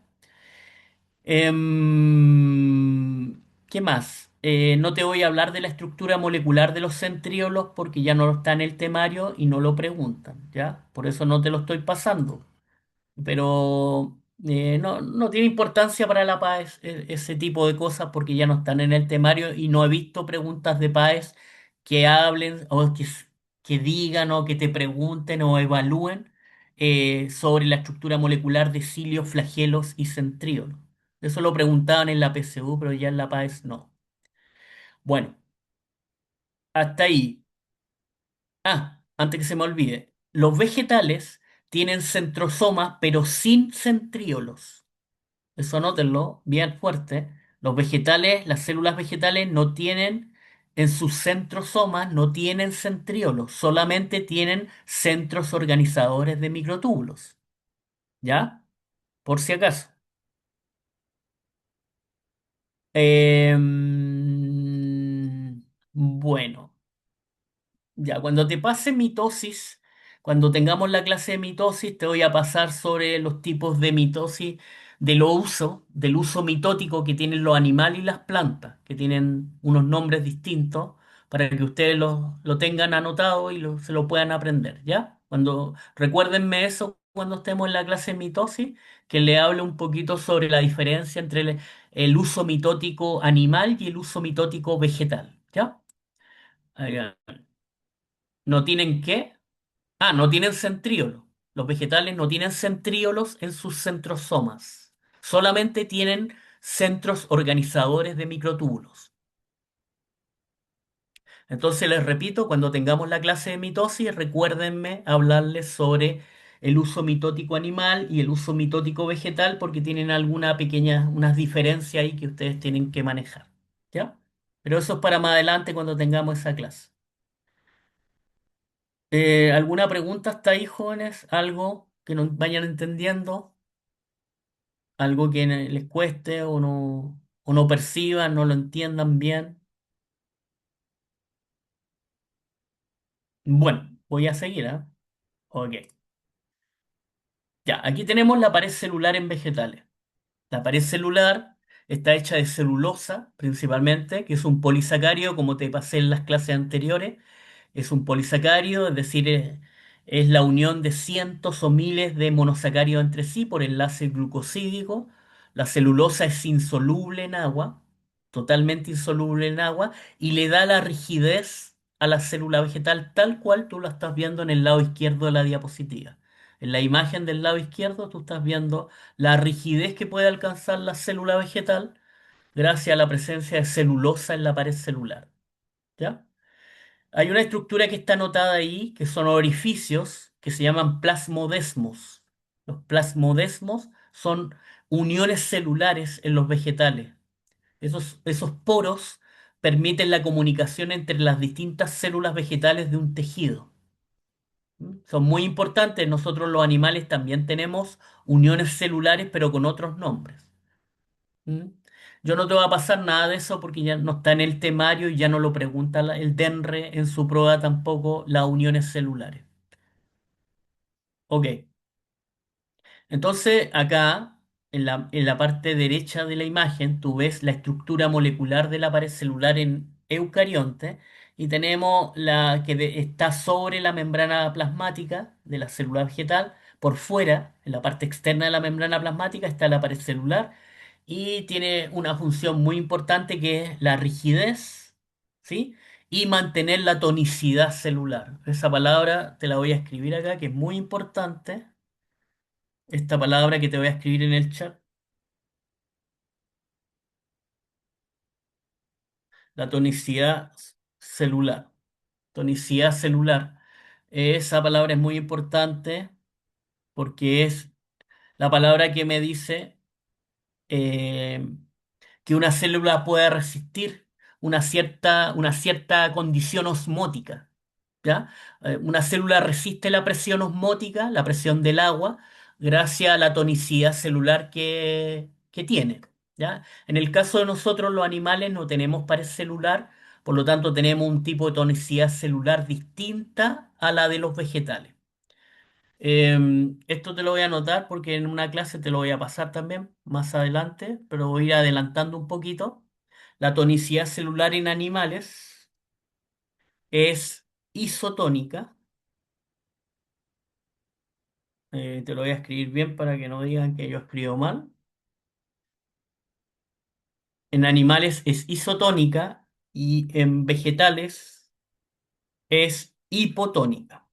¿Qué más? No te voy a hablar de la estructura molecular de los centriolos porque ya no está en el temario y no lo preguntan, ¿ya? Por eso no te lo estoy pasando. Pero no tiene importancia para la PAES ese tipo de cosas porque ya no están en el temario y no he visto preguntas de PAES que hablen o que digan o que te pregunten o evalúen sobre la estructura molecular de cilios, flagelos y centríolos. Eso lo preguntaban en la PSU, pero ya en la PAES no. Bueno, hasta ahí. Ah, antes que se me olvide, los vegetales tienen centrosomas pero sin centríolos. Eso anótenlo bien fuerte. Los vegetales, las células vegetales no tienen, en sus centrosomas, no tienen centríolos, solamente tienen centros organizadores de microtúbulos. ¿Ya? Por si acaso. Em, Bueno. Ya, cuando te pase mitosis, cuando tengamos la clase de mitosis, te voy a pasar sobre los tipos de mitosis del uso mitótico que tienen los animales y las plantas, que tienen unos nombres distintos para que ustedes lo tengan anotado y se lo puedan aprender, ¿ya? Recuérdenme eso cuando estemos en la clase de mitosis, que le hable un poquito sobre la diferencia entre el uso mitótico animal y el uso mitótico vegetal, ¿ya? Ahí va. ¿No tienen qué? Ah, no tienen centríolos. Los vegetales no tienen centríolos en sus centrosomas. Solamente tienen centros organizadores de microtúbulos. Entonces les repito, cuando tengamos la clase de mitosis, recuérdenme hablarles sobre el uso mitótico animal y el uso mitótico vegetal porque tienen alguna pequeña, unas diferencias ahí que ustedes tienen que manejar. ¿Ya? Pero eso es para más adelante cuando tengamos esa clase. ¿Alguna pregunta hasta ahí, jóvenes? ¿Algo que no vayan entendiendo? ¿Algo que les cueste o no perciban, no lo entiendan bien? Bueno, voy a seguir, ¿ah? Ok. Ya, aquí tenemos la pared celular en vegetales. La pared celular está hecha de celulosa, principalmente, que es un polisacárido, como te pasé en las clases anteriores. Es un polisacárido, es decir, es la unión de cientos o miles de monosacáridos entre sí por enlace glucosídico. La celulosa es insoluble en agua, totalmente insoluble en agua, y le da la rigidez a la célula vegetal tal cual tú la estás viendo en el lado izquierdo de la diapositiva. En la imagen del lado izquierdo tú estás viendo la rigidez que puede alcanzar la célula vegetal gracias a la presencia de celulosa en la pared celular. ¿Ya? Hay una estructura que está anotada ahí, que son orificios, que se llaman plasmodesmos. Los plasmodesmos son uniones celulares en los vegetales. Esos poros permiten la comunicación entre las distintas células vegetales de un tejido. ¿Mm? Son muy importantes. Nosotros los animales también tenemos uniones celulares, pero con otros nombres. ¿Mm? Yo no te voy a pasar nada de eso porque ya no está en el temario y ya no lo pregunta el DENRE en su prueba tampoco las uniones celulares. Ok, entonces acá en la parte derecha de la imagen tú ves la estructura molecular de la pared celular en eucarionte y tenemos la que está sobre la membrana plasmática de la célula vegetal. Por fuera, en la parte externa de la membrana plasmática, está la pared celular y tiene una función muy importante que es la rigidez, ¿sí? Y mantener la tonicidad celular. Esa palabra te la voy a escribir acá, que es muy importante. Esta palabra que te voy a escribir en el chat, la tonicidad celular. Tonicidad celular. Esa palabra es muy importante porque es la palabra que me dice eh, que una célula puede resistir una cierta condición osmótica. ¿Ya? Una célula resiste la presión osmótica, la presión del agua, gracias a la tonicidad celular que tiene. ¿Ya? En el caso de nosotros, los animales, no tenemos pared celular, por lo tanto tenemos un tipo de tonicidad celular distinta a la de los vegetales. Esto te lo voy a anotar porque en una clase te lo voy a pasar también más adelante, pero voy a ir adelantando un poquito. La tonicidad celular en animales es isotónica. Te lo voy a escribir bien para que no digan que yo escribo mal. En animales es isotónica y en vegetales es hipotónica.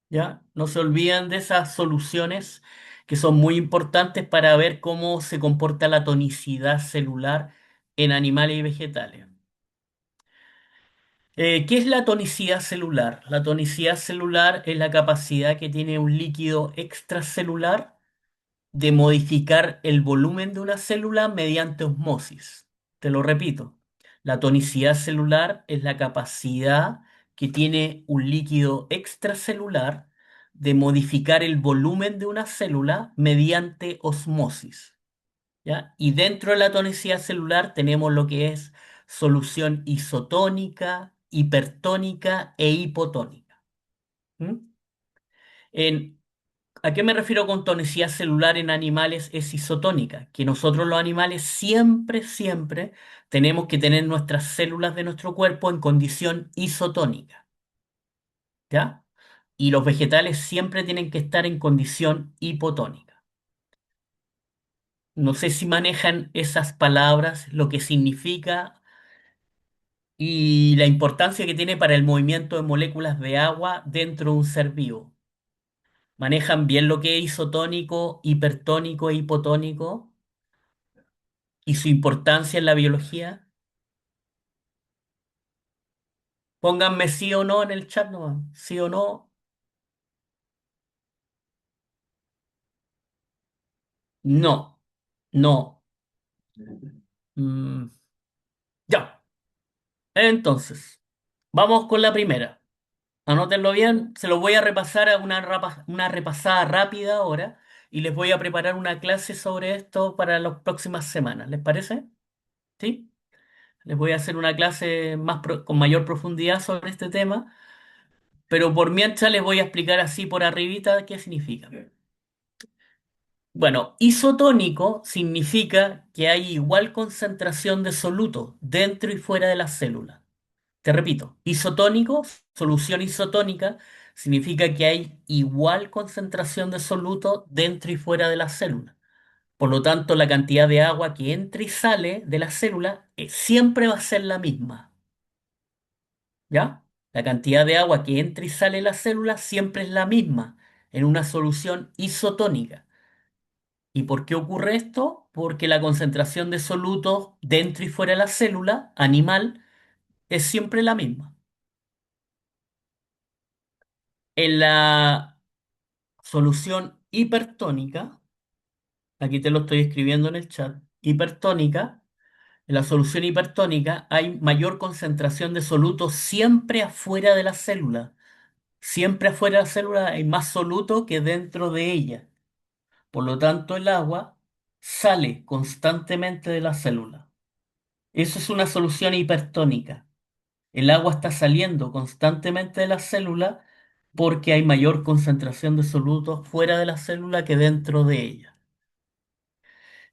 ¿Ya? No se olviden de esas soluciones que son muy importantes para ver cómo se comporta la tonicidad celular en animales y vegetales. ¿Qué es la tonicidad celular? La tonicidad celular es la capacidad que tiene un líquido extracelular de modificar el volumen de una célula mediante osmosis. Te lo repito, la tonicidad celular es la capacidad que tiene un líquido extracelular de modificar el volumen de una célula mediante osmosis. ¿Ya? Y dentro de la tonicidad celular tenemos lo que es solución isotónica, hipertónica e hipotónica. ¿Mm? En, ¿A qué me refiero con tonicidad celular en animales? Es isotónica, que nosotros los animales siempre, siempre tenemos que tener nuestras células de nuestro cuerpo en condición isotónica, ¿ya? Y los vegetales siempre tienen que estar en condición hipotónica. No sé si manejan esas palabras, lo que significa y la importancia que tiene para el movimiento de moléculas de agua dentro de un ser vivo. ¿Manejan bien lo que es isotónico, hipertónico e hipotónico y su importancia en la biología? Pónganme sí o no en el chat nomás. Sí o no. No. No. Mm, ya. Entonces, vamos con la primera. Anótenlo bien, se los voy a repasar a una repasada rápida ahora y les voy a preparar una clase sobre esto para las próximas semanas. ¿Les parece? ¿Sí? Les voy a hacer una clase con mayor profundidad sobre este tema, pero por mientras les voy a explicar así por arribita qué significa. Bueno, isotónico significa que hay igual concentración de soluto dentro y fuera de la célula. Te repito, isotónico, solución isotónica, significa que hay igual concentración de soluto dentro y fuera de la célula. Por lo tanto, la cantidad de agua que entra y sale de la célula siempre va a ser la misma. ¿Ya? La cantidad de agua que entra y sale de la célula siempre es la misma en una solución isotónica. ¿Y por qué ocurre esto? Porque la concentración de solutos dentro y fuera de la célula animal es siempre la misma. En la solución hipertónica, aquí te lo estoy escribiendo en el chat, hipertónica, en la solución hipertónica hay mayor concentración de solutos siempre afuera de la célula. Siempre afuera de la célula hay más soluto que dentro de ella. Por lo tanto, el agua sale constantemente de la célula. Eso es una solución hipertónica. El agua está saliendo constantemente de la célula porque hay mayor concentración de solutos fuera de la célula que dentro de ella.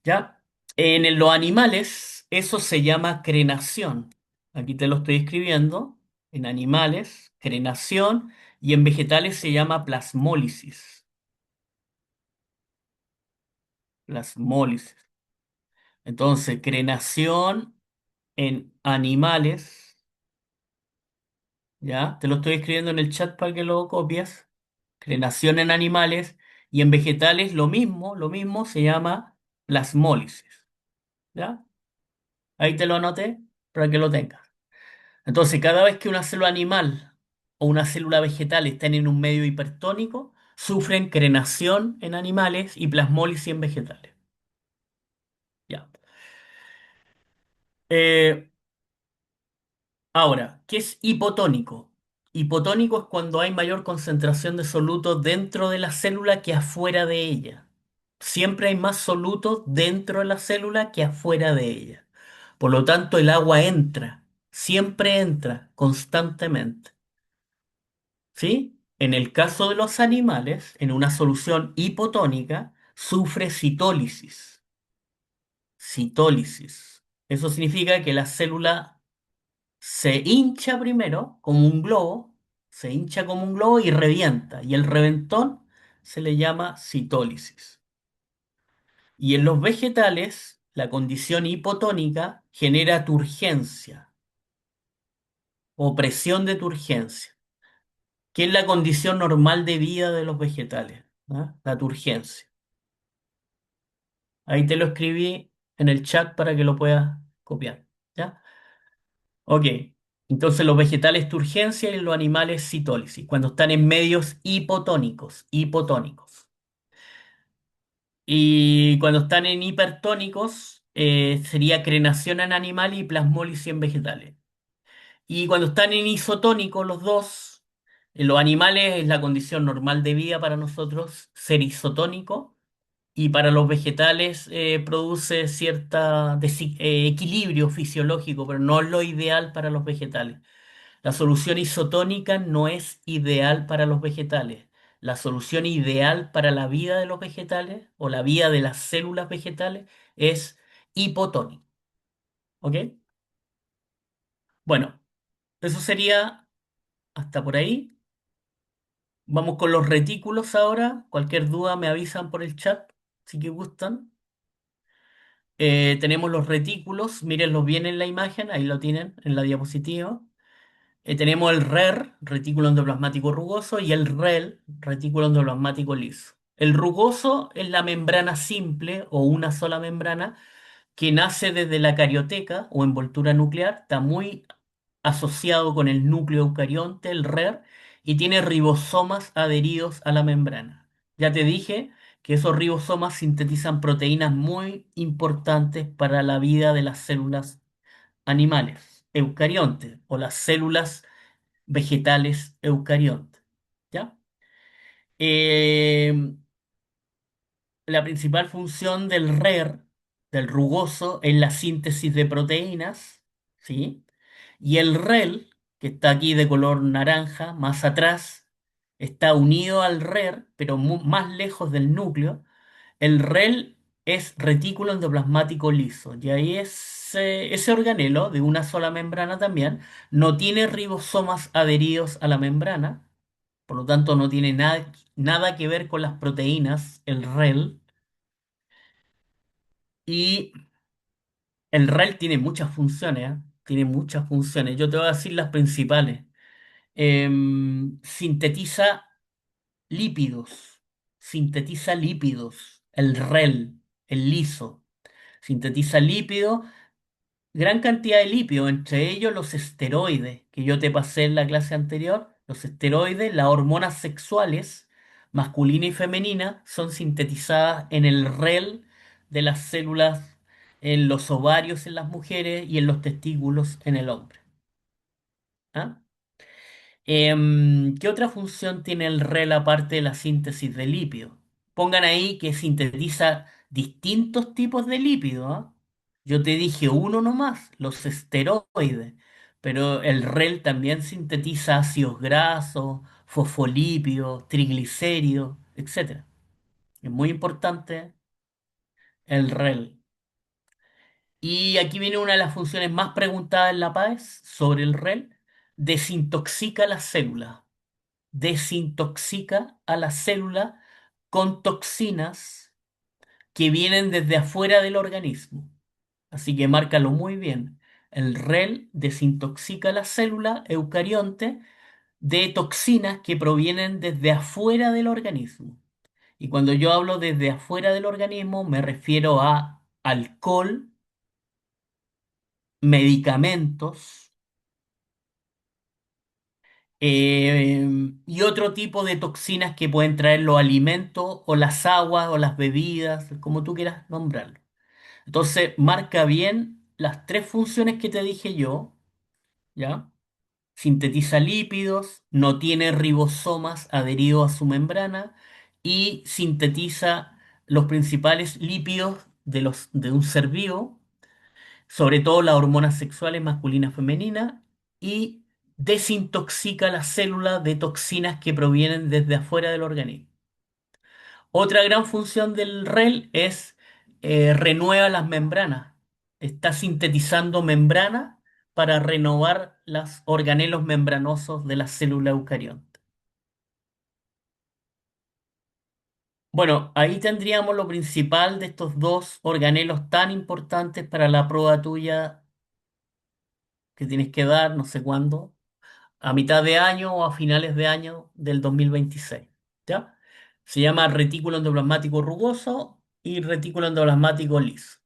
¿Ya? Los animales eso se llama crenación. Aquí te lo estoy escribiendo. En animales, crenación, y en vegetales se llama plasmólisis. Plasmólisis. Entonces, crenación en animales, ¿ya? Te lo estoy escribiendo en el chat para que lo copies. Crenación en animales y en vegetales lo mismo se llama plasmólisis, ¿ya? Ahí te lo anoté para que lo tengas. Entonces, cada vez que una célula animal o una célula vegetal están en un medio hipertónico, sufren crenación en animales y plasmólisis en vegetales. Ya. Eh, Ahora, ¿qué es hipotónico? Hipotónico es cuando hay mayor concentración de soluto dentro de la célula que afuera de ella. Siempre hay más soluto dentro de la célula que afuera de ella. Por lo tanto, el agua entra, siempre entra, constantemente. ¿Sí? En el caso de los animales, en una solución hipotónica, sufre citólisis. Citólisis. Eso significa que la célula se hincha primero como un globo, se hincha como un globo y revienta. Y el reventón se le llama citólisis. Y en los vegetales, la condición hipotónica genera turgencia o presión de turgencia, que es la condición normal de vida de los vegetales, ¿ah? La turgencia. Ahí te lo escribí en el chat para que lo puedas copiar. ¿Ya? Ok. Entonces los vegetales turgencia y los animales citólisis, cuando están en medios hipotónicos, hipotónicos. Y cuando están en hipertónicos, sería crenación en animales y plasmólisis en vegetales. Y cuando están en isotónicos los dos, en los animales es la condición normal de vida para nosotros ser isotónico y para los vegetales produce cierta equilibrio fisiológico, pero no es lo ideal para los vegetales. La solución isotónica no es ideal para los vegetales. La solución ideal para la vida de los vegetales o la vida de las células vegetales es hipotónica. ¿Ok? Bueno, eso sería hasta por ahí. Vamos con los retículos ahora. Cualquier duda me avisan por el chat, si que gustan. Tenemos los retículos, mírenlos bien en la imagen, ahí lo tienen en la diapositiva. Tenemos el RER, retículo endoplasmático rugoso, y el REL, retículo endoplasmático liso. El rugoso es la membrana simple o una sola membrana que nace desde la carioteca o envoltura nuclear, está muy asociado con el núcleo eucarionte, el RER, y tiene ribosomas adheridos a la membrana. Ya te dije que esos ribosomas sintetizan proteínas muy importantes para la vida de las células animales, eucariontes, o las células vegetales eucariontes. ¿Ya? Eh, la principal función del RER, del rugoso, es la síntesis de proteínas, ¿sí? Y el REL, que está aquí de color naranja, más atrás, está unido al RER, pero más lejos del núcleo. El REL es retículo endoplasmático liso, y ahí ese organelo, de una sola membrana también, no tiene ribosomas adheridos a la membrana, por lo tanto no tiene nada que ver con las proteínas, el REL. Y el REL tiene muchas funciones, ¿eh? Tiene muchas funciones. Yo te voy a decir las principales. Sintetiza lípidos, sintetiza lípidos, el REL, el liso. Sintetiza lípidos, gran cantidad de lípidos, entre ellos los esteroides, que yo te pasé en la clase anterior. Los esteroides, las hormonas sexuales, masculina y femenina, son sintetizadas en el REL de las células, en los ovarios en las mujeres y en los testículos en el hombre. ¿Ah? ¿Qué otra función tiene el REL aparte de la síntesis de lípidos? Pongan ahí que sintetiza distintos tipos de lípidos, ¿ah? Yo te dije uno nomás, los esteroides, pero el REL también sintetiza ácidos grasos, fosfolípidos, triglicéridos, etcétera. Es muy importante el REL. Y aquí viene una de las funciones más preguntadas en la PAES sobre el REL. Desintoxica las células. Desintoxica a la célula con toxinas que vienen desde afuera del organismo. Así que márcalo muy bien. El REL desintoxica la célula eucarionte de toxinas que provienen desde afuera del organismo. Y cuando yo hablo desde afuera del organismo, me refiero a alcohol, medicamentos, y otro tipo de toxinas que pueden traer los alimentos o las aguas o las bebidas, como tú quieras nombrarlo. Entonces, marca bien las tres funciones que te dije yo, ¿ya? Sintetiza lípidos, no tiene ribosomas adheridos a su membrana y sintetiza los principales lípidos de un ser vivo, sobre todo las hormonas sexuales masculina y femenina, y desintoxica la célula de toxinas que provienen desde afuera del organismo. Otra gran función del REL es renueva las membranas. Está sintetizando membrana para renovar los organelos membranosos de la célula eucarionte. Bueno, ahí tendríamos lo principal de estos dos organelos tan importantes para la prueba tuya que tienes que dar, no sé cuándo, a mitad de año o a finales de año del 2026. ¿Ya? Se llama retículo endoplasmático rugoso y retículo endoplasmático liso.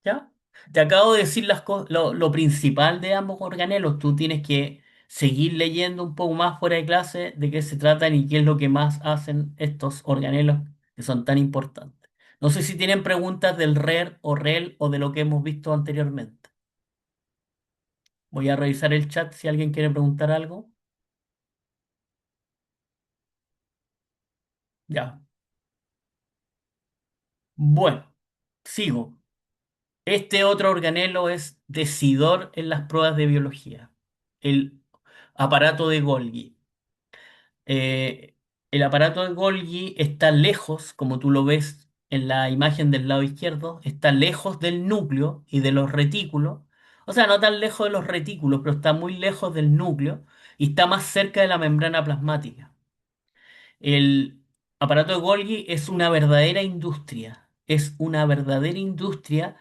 ¿Ya? Te acabo de decir lo principal de ambos organelos. Tú tienes que seguir leyendo un poco más fuera de clase de qué se tratan y qué es lo que más hacen estos organelos que son tan importantes. No sé si tienen preguntas del RER o REL o de lo que hemos visto anteriormente. Voy a revisar el chat si alguien quiere preguntar algo. Ya. Bueno, sigo. Este otro organelo es decidor en las pruebas de biología, el aparato de Golgi. Eh, el aparato de Golgi está lejos, como tú lo ves en la imagen del lado izquierdo, está lejos del núcleo y de los retículos. O sea, no tan lejos de los retículos, pero está muy lejos del núcleo y está más cerca de la membrana plasmática. El aparato de Golgi es una verdadera industria, es una verdadera industria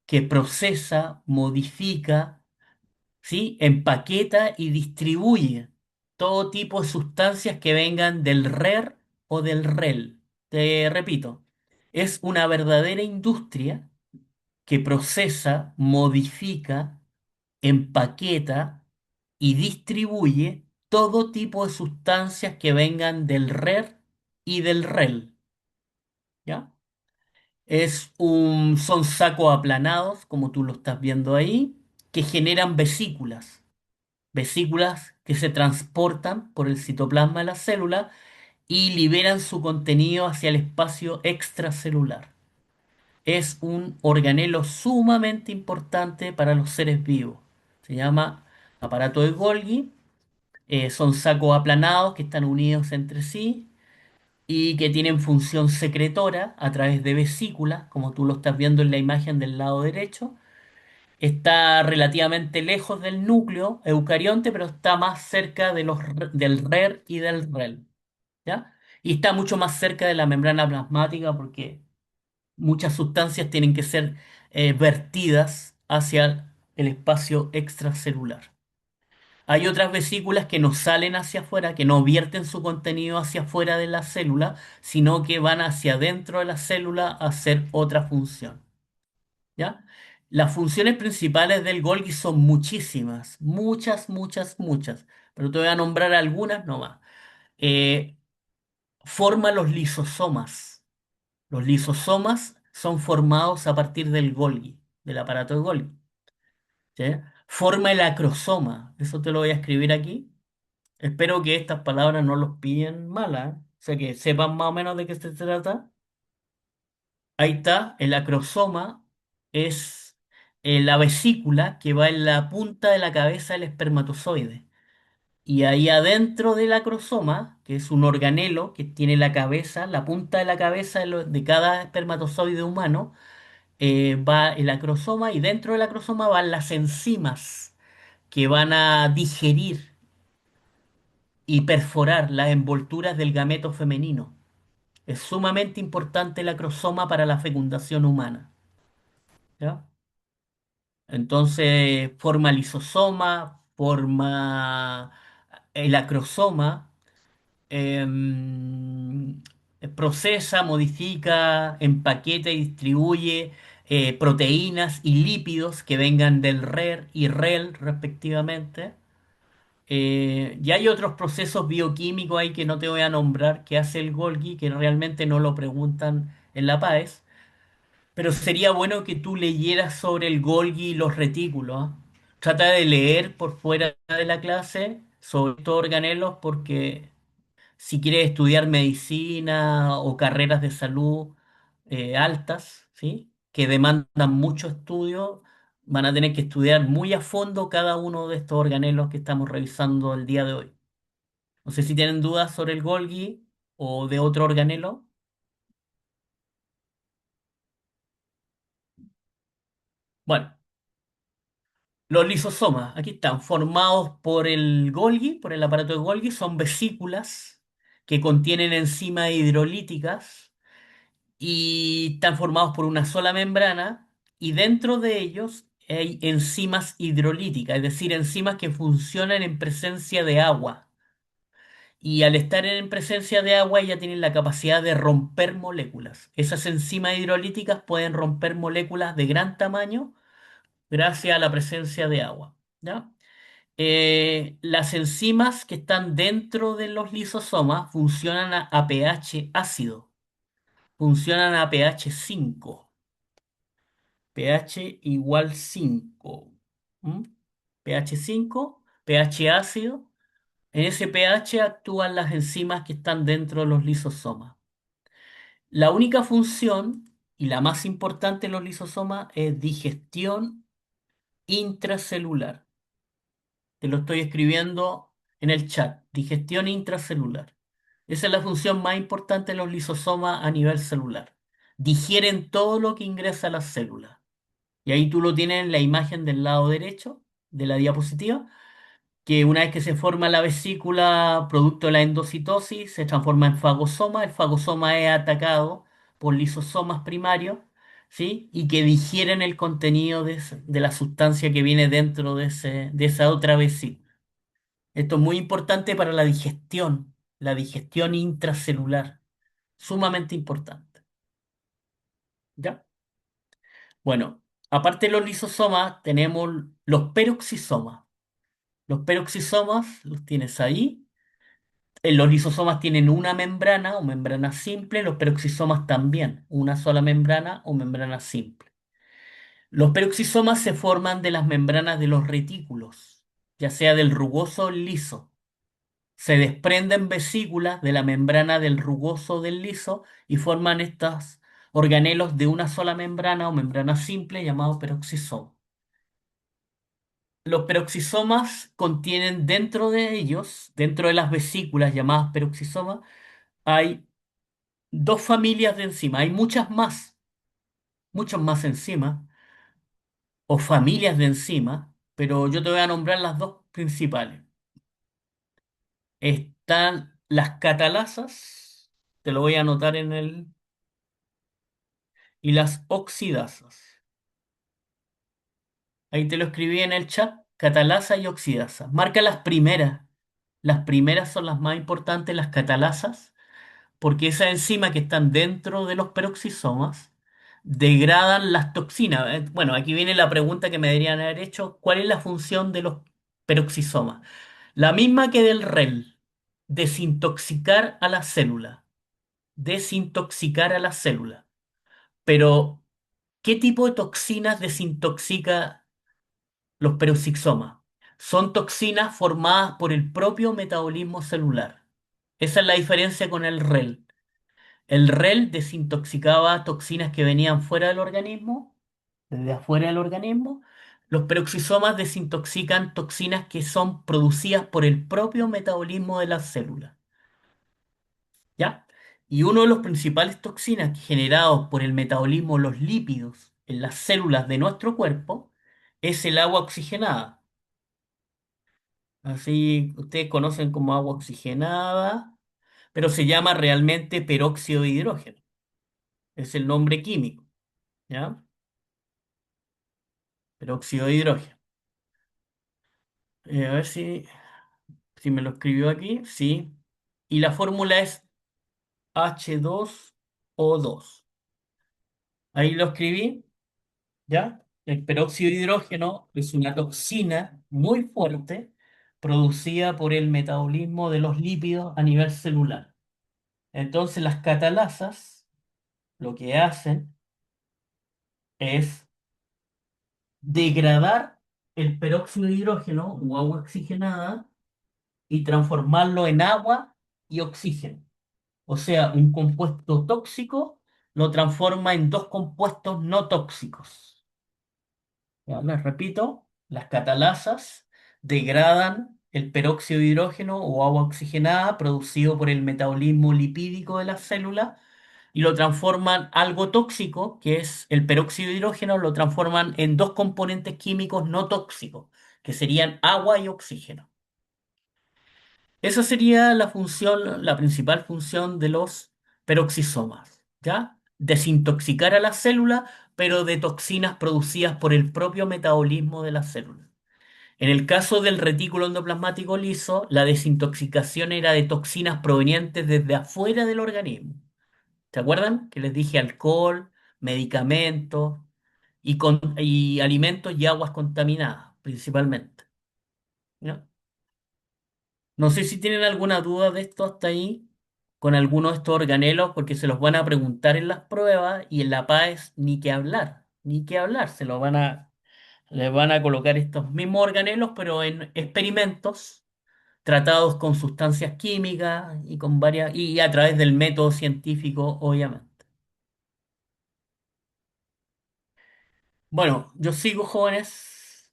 que procesa, modifica, ¿sí? Empaqueta y distribuye todo tipo de sustancias que vengan del RER o del REL. Te repito, es una verdadera industria que procesa, modifica, empaqueta y distribuye todo tipo de sustancias que vengan del RER y del REL, ¿ya? Son sacos aplanados, como tú lo estás viendo ahí, que generan vesículas. Vesículas que se transportan por el citoplasma de la célula y liberan su contenido hacia el espacio extracelular. Es un organelo sumamente importante para los seres vivos. Se llama aparato de Golgi. Son sacos aplanados que están unidos entre sí y que tienen función secretora a través de vesículas, como tú lo estás viendo en la imagen del lado derecho. Está relativamente lejos del núcleo eucarionte, pero está más cerca del RER y del REL, ¿ya? Y está mucho más cerca de la membrana plasmática porque muchas sustancias tienen que ser vertidas hacia el espacio extracelular. Hay otras vesículas que no salen hacia afuera, que no vierten su contenido hacia afuera de la célula, sino que van hacia adentro de la célula a hacer otra función. ¿Ya? Las funciones principales del Golgi son muchísimas, muchas, muchas, muchas, pero te voy a nombrar algunas nomás. Eh, Forma los lisosomas. Los lisosomas son formados a partir del Golgi, del aparato de Golgi. ¿Sí? Forma el acrosoma, eso te lo voy a escribir aquí. Espero que estas palabras no los pillen malas, ¿eh? O sea, que sepan más o menos de qué se trata. Ahí está, el acrosoma es la vesícula que va en la punta de la cabeza del espermatozoide. Y ahí adentro del acrosoma, que es un organelo que tiene la cabeza, la punta de la cabeza de cada espermatozoide humano, va el acrosoma y dentro del acrosoma van las enzimas que van a digerir y perforar las envolturas del gameto femenino. Es sumamente importante el acrosoma para la fecundación humana. ¿Ya? Entonces forma lisosoma, forma el acrosoma, em, procesa, modifica, empaqueta y distribuye proteínas y lípidos que vengan del RER y REL respectivamente. Y hay otros procesos bioquímicos ahí que no te voy a nombrar que hace el Golgi, que realmente no lo preguntan en la PAES. Pero sería bueno que tú leyeras sobre el Golgi y los retículos. ¿Ah? Trata de leer por fuera de la clase sobre estos organelos porque si quieres estudiar medicina o carreras de salud altas, ¿sí? Que demandan mucho estudio, van a tener que estudiar muy a fondo cada uno de estos organelos que estamos revisando el día de hoy. No sé si tienen dudas sobre el Golgi o de otro organelo. Bueno. Los lisosomas, aquí están, formados por el Golgi, por el aparato de Golgi, son vesículas que contienen enzimas hidrolíticas y están formados por una sola membrana y dentro de ellos hay enzimas hidrolíticas, es decir, enzimas que funcionan en presencia de agua. Y al estar en presencia de agua ya tienen la capacidad de romper moléculas. Esas enzimas hidrolíticas pueden romper moléculas de gran tamaño gracias a la presencia de agua. ¿Ya? Las enzimas que están dentro de los lisosomas funcionan a pH ácido, funcionan a pH 5, pH igual 5. ¿Mm? pH 5, pH ácido. En ese pH actúan las enzimas que están dentro de los lisosomas. La única función y la más importante en los lisosomas es digestión intracelular. Te lo estoy escribiendo en el chat. Digestión intracelular. Esa es la función más importante de los lisosomas a nivel celular. Digieren todo lo que ingresa a las células. Y ahí tú lo tienes en la imagen del lado derecho de la diapositiva, que una vez que se forma la vesícula, producto de la endocitosis, se transforma en fagosoma. El fagosoma es atacado por lisosomas primarios, ¿sí? Y que digieren el contenido de la sustancia que viene dentro de esa otra vesícula. Esto es muy importante para la digestión intracelular, sumamente importante. ¿Ya? Bueno, aparte de los lisosomas, tenemos los peroxisomas. Los peroxisomas los tienes ahí. Los lisosomas tienen una membrana o membrana simple, los peroxisomas también, una sola membrana o membrana simple. Los peroxisomas se forman de las membranas de los retículos, ya sea del rugoso o el liso. Se desprenden vesículas de la membrana del rugoso o del liso y forman estos organelos de una sola membrana o membrana simple llamado peroxisoma. Los peroxisomas contienen dentro de ellos, dentro de las vesículas llamadas peroxisomas, hay dos familias de enzimas. Hay muchas más enzimas o familias de enzimas, pero yo te voy a nombrar las dos principales. Están las catalasas, te lo voy a anotar y las oxidasas. Ahí te lo escribí en el chat, catalasa y oxidasa. Marca las primeras. Las primeras son las más importantes, las catalasas, porque esas enzimas que están dentro de los peroxisomas degradan las toxinas. Bueno, aquí viene la pregunta que me deberían haber hecho, ¿cuál es la función de los peroxisomas? La misma que del REL, desintoxicar a la célula, desintoxicar a la célula. Pero, ¿qué tipo de toxinas desintoxica los peroxisomas? Son toxinas formadas por el propio metabolismo celular. Esa es la diferencia con el REL. El REL desintoxicaba toxinas que venían fuera del organismo, desde afuera del organismo. Los peroxisomas desintoxican toxinas que son producidas por el propio metabolismo de las células, ¿ya? Y uno de los principales toxinas generados por el metabolismo de los lípidos en las células de nuestro cuerpo es el agua oxigenada. Así ustedes conocen como agua oxigenada, pero se llama realmente peróxido de hidrógeno. Es el nombre químico, ¿ya? Peróxido de hidrógeno. A ver si me lo escribió aquí. Sí. Y la fórmula es H2O2. Ahí lo escribí, ¿ya? El peróxido de hidrógeno es una toxina muy fuerte producida por el metabolismo de los lípidos a nivel celular. Entonces las catalasas lo que hacen es degradar el peróxido de hidrógeno o agua oxigenada y transformarlo en agua y oxígeno. O sea, un compuesto tóxico lo transforma en dos compuestos no tóxicos. Ya, les repito, las catalasas degradan el peróxido de hidrógeno o agua oxigenada producido por el metabolismo lipídico de las células y lo transforman algo tóxico, que es el peróxido de hidrógeno, lo transforman en dos componentes químicos no tóxicos, que serían agua y oxígeno. Esa sería la función, la principal función de los peroxisomas, ¿ya? Desintoxicar a la célula, pero de toxinas producidas por el propio metabolismo de la célula. En el caso del retículo endoplasmático liso, la desintoxicación era de toxinas provenientes desde afuera del organismo. ¿Se acuerdan? Que les dije alcohol, medicamentos y alimentos y aguas contaminadas, principalmente. ¿Ya? No sé si tienen alguna duda de esto hasta ahí, con alguno de estos organelos, porque se los van a preguntar en las pruebas y en la PAES ni que hablar, les van a colocar estos mismos organelos, pero en experimentos tratados con sustancias químicas y con varias, y a través del método científico, obviamente. Bueno, yo sigo, jóvenes.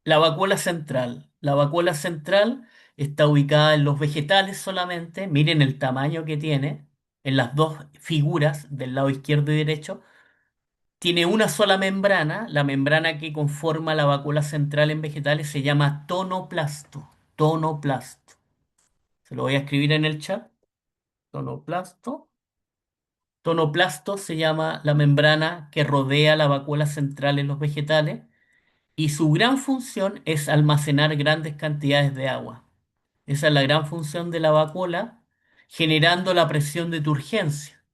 La vacuola central. La vacuola central está ubicada en los vegetales solamente. Miren el tamaño que tiene en las dos figuras del lado izquierdo y derecho. Tiene una sola membrana. La membrana que conforma la vacuola central en vegetales se llama tonoplasto. Tonoplasto. Se lo voy a escribir en el chat. Tonoplasto. Tonoplasto se llama la membrana que rodea la vacuola central en los vegetales y su gran función es almacenar grandes cantidades de agua. Esa es la gran función de la vacuola, generando la presión de turgencia.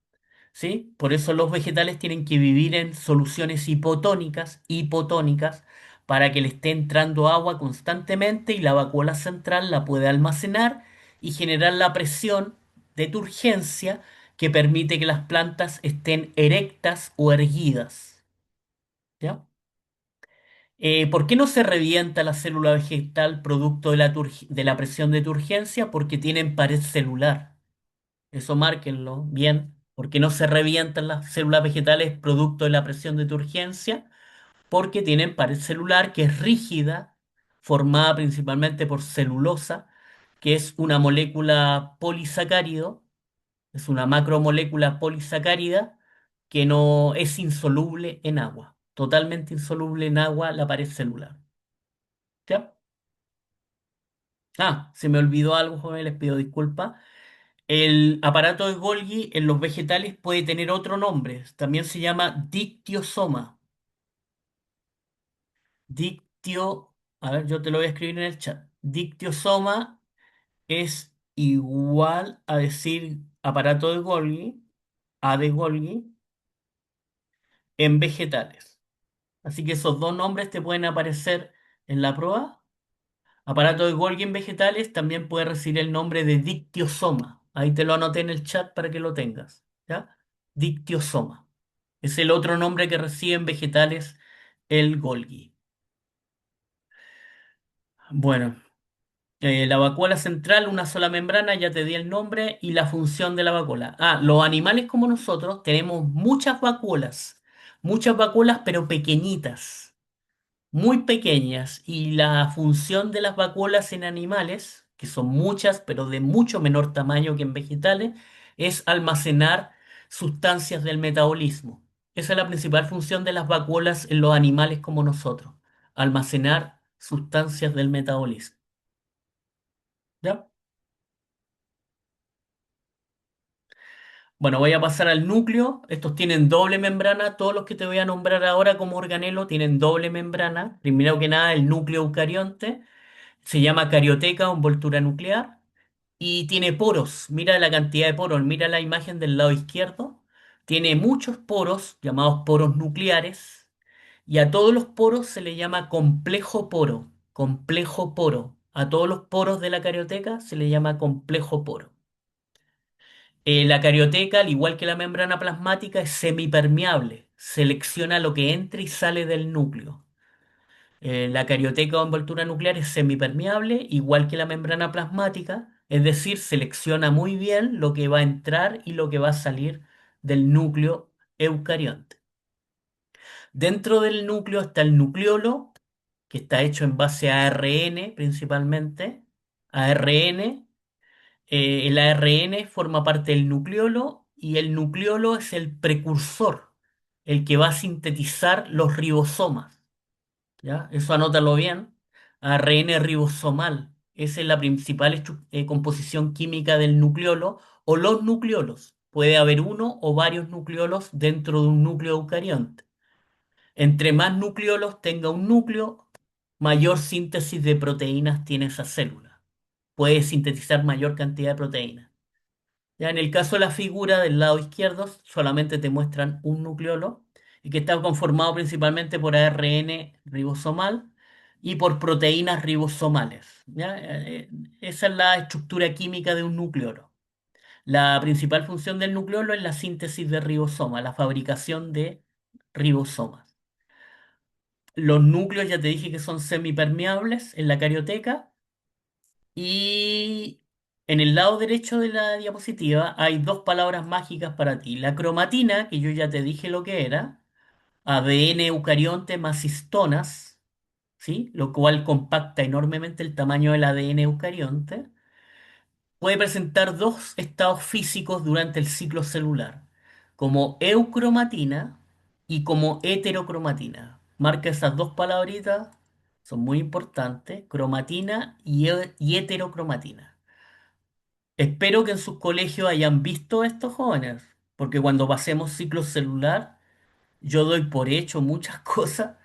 ¿Sí? Por eso los vegetales tienen que vivir en soluciones hipotónicas, para que le esté entrando agua constantemente y la vacuola central la puede almacenar y generar la presión de turgencia que permite que las plantas estén erectas o erguidas. ¿Ya? ¿Por qué no se revienta la célula vegetal producto de de la presión de turgencia? Porque tienen pared celular. Eso márquenlo bien, porque no se revientan las células vegetales producto de la presión de turgencia, porque tienen pared celular que es rígida, formada principalmente por celulosa, que es una molécula polisacárido, es una macromolécula polisacárida que no es insoluble en agua, totalmente insoluble en agua la pared celular. ¿Ya? Ah, se me olvidó algo, joven, les pido disculpas. El aparato de Golgi en los vegetales puede tener otro nombre. También se llama dictiosoma. Dictio, a ver, yo te lo voy a escribir en el chat. Dictiosoma es igual a decir aparato de Golgi, A de Golgi, en vegetales. Así que esos dos nombres te pueden aparecer en la prueba. Aparato de Golgi en vegetales también puede recibir el nombre de dictiosoma. Ahí te lo anoté en el chat para que lo tengas. ¿Ya? Dictiosoma. Es el otro nombre que recibe en vegetales el Golgi. Bueno, la vacuola central, una sola membrana, ya te di el nombre y la función de la vacuola. Ah, los animales como nosotros tenemos muchas vacuolas pero pequeñitas, muy pequeñas, y la función de las vacuolas en animales, que son muchas pero de mucho menor tamaño que en vegetales, es almacenar sustancias del metabolismo. Esa es la principal función de las vacuolas en los animales como nosotros, almacenar sustancias del metabolismo. ¿Ya? Bueno, voy a pasar al núcleo. Estos tienen doble membrana. Todos los que te voy a nombrar ahora como organelo tienen doble membrana. Primero que nada, el núcleo eucarionte. Se llama carioteca o envoltura nuclear y tiene poros. Mira la cantidad de poros, mira la imagen del lado izquierdo. Tiene muchos poros, llamados poros nucleares, y a todos los poros se le llama complejo poro. Complejo poro. A todos los poros de la carioteca se le llama complejo poro. La carioteca, al igual que la membrana plasmática, es semipermeable. Selecciona lo que entra y sale del núcleo. La carioteca o envoltura nuclear es semipermeable, igual que la membrana plasmática, es decir, selecciona muy bien lo que va a entrar y lo que va a salir del núcleo eucarionte. Dentro del núcleo está el nucleolo, que está hecho en base a ARN principalmente. ARN, el ARN forma parte del nucleolo y el nucleolo es el precursor, el que va a sintetizar los ribosomas. ¿Ya? Eso anótalo bien. ARN ribosomal. Esa es la principal composición química del nucleolo o los nucleolos. Puede haber uno o varios nucleolos dentro de un núcleo eucarionte. Entre más nucleolos tenga un núcleo, mayor síntesis de proteínas tiene esa célula. Puede sintetizar mayor cantidad de proteínas. Ya en el caso de la figura del lado izquierdo, solamente te muestran un nucleolo y que está conformado principalmente por ARN ribosomal y por proteínas ribosomales. ¿Ya? Esa es la estructura química de un nucleolo. La principal función del nucleolo es la síntesis de ribosoma, la fabricación de ribosomas. Los núcleos ya te dije que son semipermeables en la carioteca. Y en el lado derecho de la diapositiva hay dos palabras mágicas para ti. La cromatina, que yo ya te dije lo que era, ADN eucarionte más histonas, ¿sí? Lo cual compacta enormemente el tamaño del ADN eucarionte. Puede presentar dos estados físicos durante el ciclo celular, como eucromatina y como heterocromatina. Marca esas dos palabritas, son muy importantes, cromatina y heterocromatina. Espero que en sus colegios hayan visto estos jóvenes, porque cuando pasemos ciclo celular, yo doy por hecho muchas cosas,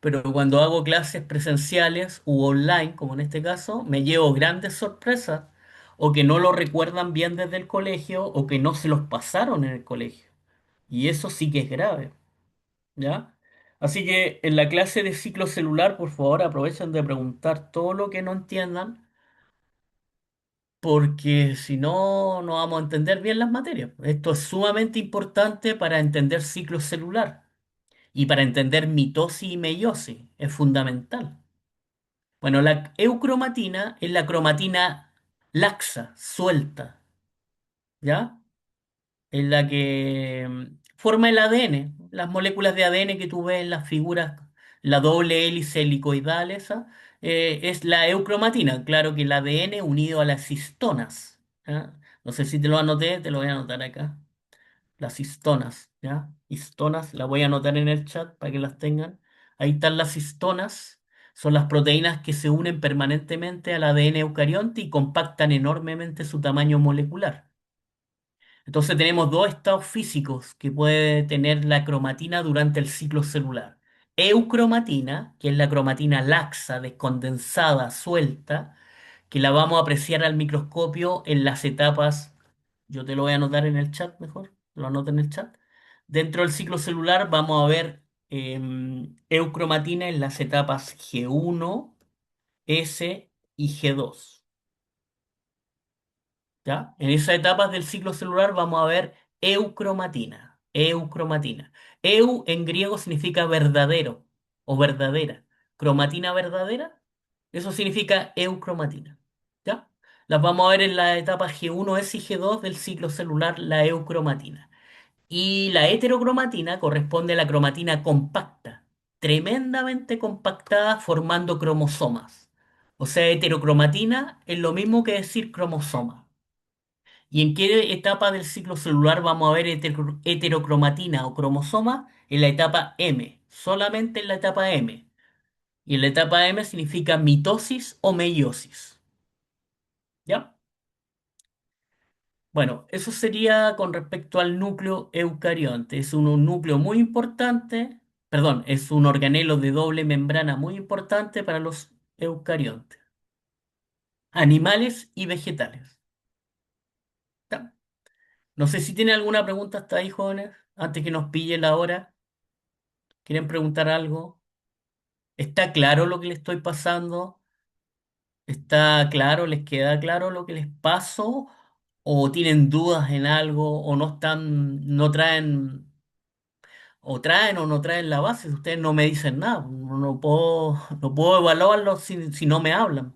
pero cuando hago clases presenciales u online, como en este caso, me llevo grandes sorpresas, o que no lo recuerdan bien desde el colegio, o que no se los pasaron en el colegio. Y eso sí que es grave, ¿ya? Así que en la clase de ciclo celular, por favor, aprovechen de preguntar todo lo que no entiendan, porque si no, no vamos a entender bien las materias. Esto es sumamente importante para entender ciclo celular. Y para entender mitosis y meiosis es fundamental. Bueno, la eucromatina es la cromatina laxa, suelta, ¿ya? Es la que forma el ADN, las moléculas de ADN que tú ves en las figuras, la doble hélice helicoidal esa, es la eucromatina. Claro que el ADN unido a las histonas, ¿ya? No sé si te lo anoté, te lo voy a anotar acá. Las histonas, ¿ya? Histonas, las voy a anotar en el chat para que las tengan. Ahí están las histonas, son las proteínas que se unen permanentemente al ADN eucarionte y compactan enormemente su tamaño molecular. Entonces tenemos dos estados físicos que puede tener la cromatina durante el ciclo celular. Eucromatina, que es la cromatina laxa, descondensada, suelta, que la vamos a apreciar al microscopio en las etapas, yo te lo voy a anotar en el chat mejor, lo anoto en el chat. Dentro del ciclo celular vamos a ver eucromatina en las etapas G1, S y G2. ¿Ya? En esas etapas del ciclo celular vamos a ver eucromatina, eucromatina. Eu en griego significa verdadero o verdadera. Cromatina verdadera, eso significa eucromatina. ¿Ya? Las vamos a ver en la etapa G1, S y G2 del ciclo celular, la eucromatina. Y la heterocromatina corresponde a la cromatina compacta, tremendamente compactada formando cromosomas. O sea, heterocromatina es lo mismo que decir cromosoma. ¿Y en qué etapa del ciclo celular vamos a ver heterocromatina o cromosoma? En la etapa M, solamente en la etapa M. Y en la etapa M significa mitosis o meiosis. ¿Ya? Bueno, eso sería con respecto al núcleo eucarionte. Es un núcleo muy importante, perdón, es un organelo de doble membrana muy importante para los eucariontes, animales y vegetales. ¿Ya? No sé si tiene alguna pregunta hasta ahí, jóvenes, antes que nos pille la hora. ¿Quieren preguntar algo? ¿Está claro lo que les estoy pasando? ¿Está claro? ¿Les queda claro lo que les paso? ¿O tienen dudas en algo? ¿O no están, no traen, o traen o no traen la base? Si ustedes no me dicen nada, no puedo evaluarlo si no me hablan.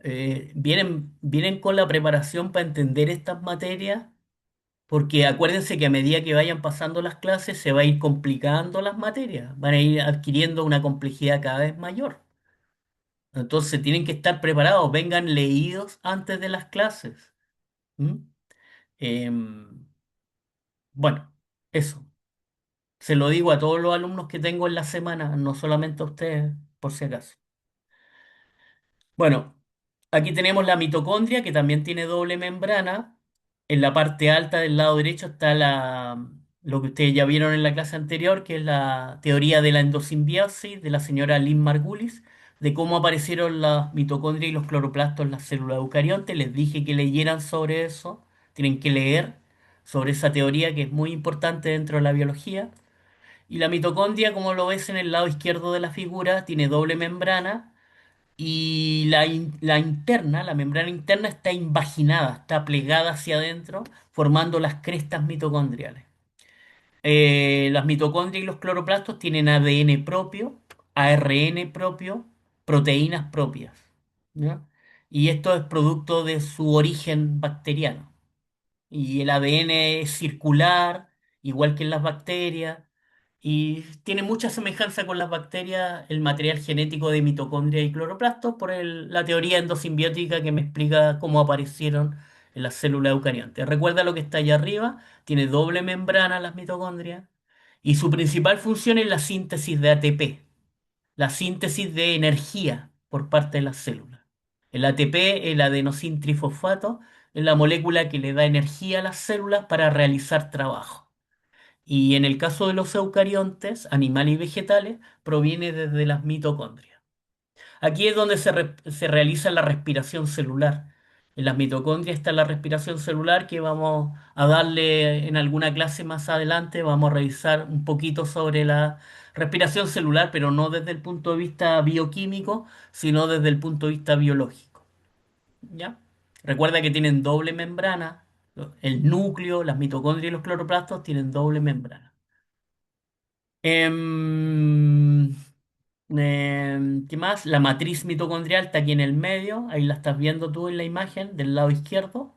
Vienen con la preparación para entender estas materias, porque acuérdense que a medida que vayan pasando las clases se va a ir complicando las materias, van a ir adquiriendo una complejidad cada vez mayor. Entonces tienen que estar preparados, vengan leídos antes de las clases. ¿M? Em, bueno, eso. Se lo digo a todos los alumnos que tengo en la semana, no solamente a ustedes, por si acaso. Bueno, aquí tenemos la mitocondria, que también tiene doble membrana. En la parte alta del lado derecho está lo que ustedes ya vieron en la clase anterior, que es la teoría de la endosimbiosis de la señora Lynn Margulis, de cómo aparecieron las mitocondrias y los cloroplastos en las células eucariontes. Les dije que leyeran sobre eso. Tienen que leer sobre esa teoría que es muy importante dentro de la biología. Y la mitocondria, como lo ves en el lado izquierdo de la figura, tiene doble membrana y la interna, la membrana interna está invaginada, está plegada hacia adentro, formando las crestas mitocondriales. Las mitocondrias y los cloroplastos tienen ADN propio, ARN propio, proteínas propias, ¿ya? Y esto es producto de su origen bacteriano. Y el ADN es circular, igual que en las bacterias. Y tiene mucha semejanza con las bacterias, el material genético de mitocondria y cloroplastos, por la teoría endosimbiótica que me explica cómo aparecieron en las células eucariontes. Recuerda lo que está allá arriba, tiene doble membrana las mitocondrias y su principal función es la síntesis de ATP, la síntesis de energía por parte de las células. El ATP, el adenosín trifosfato, es la molécula que le da energía a las células para realizar trabajo. Y en el caso de los eucariontes, animales y vegetales, proviene desde las mitocondrias. Aquí es donde se realiza la respiración celular. En las mitocondrias está la respiración celular que vamos a darle en alguna clase más adelante. Vamos a revisar un poquito sobre la respiración celular, pero no desde el punto de vista bioquímico, sino desde el punto de vista biológico. ¿Ya? Recuerda que tienen doble membrana. El núcleo, las mitocondrias y los cloroplastos tienen doble membrana. Em, ¿Qué más? La matriz mitocondrial está aquí en el medio, ahí la estás viendo tú en la imagen del lado izquierdo,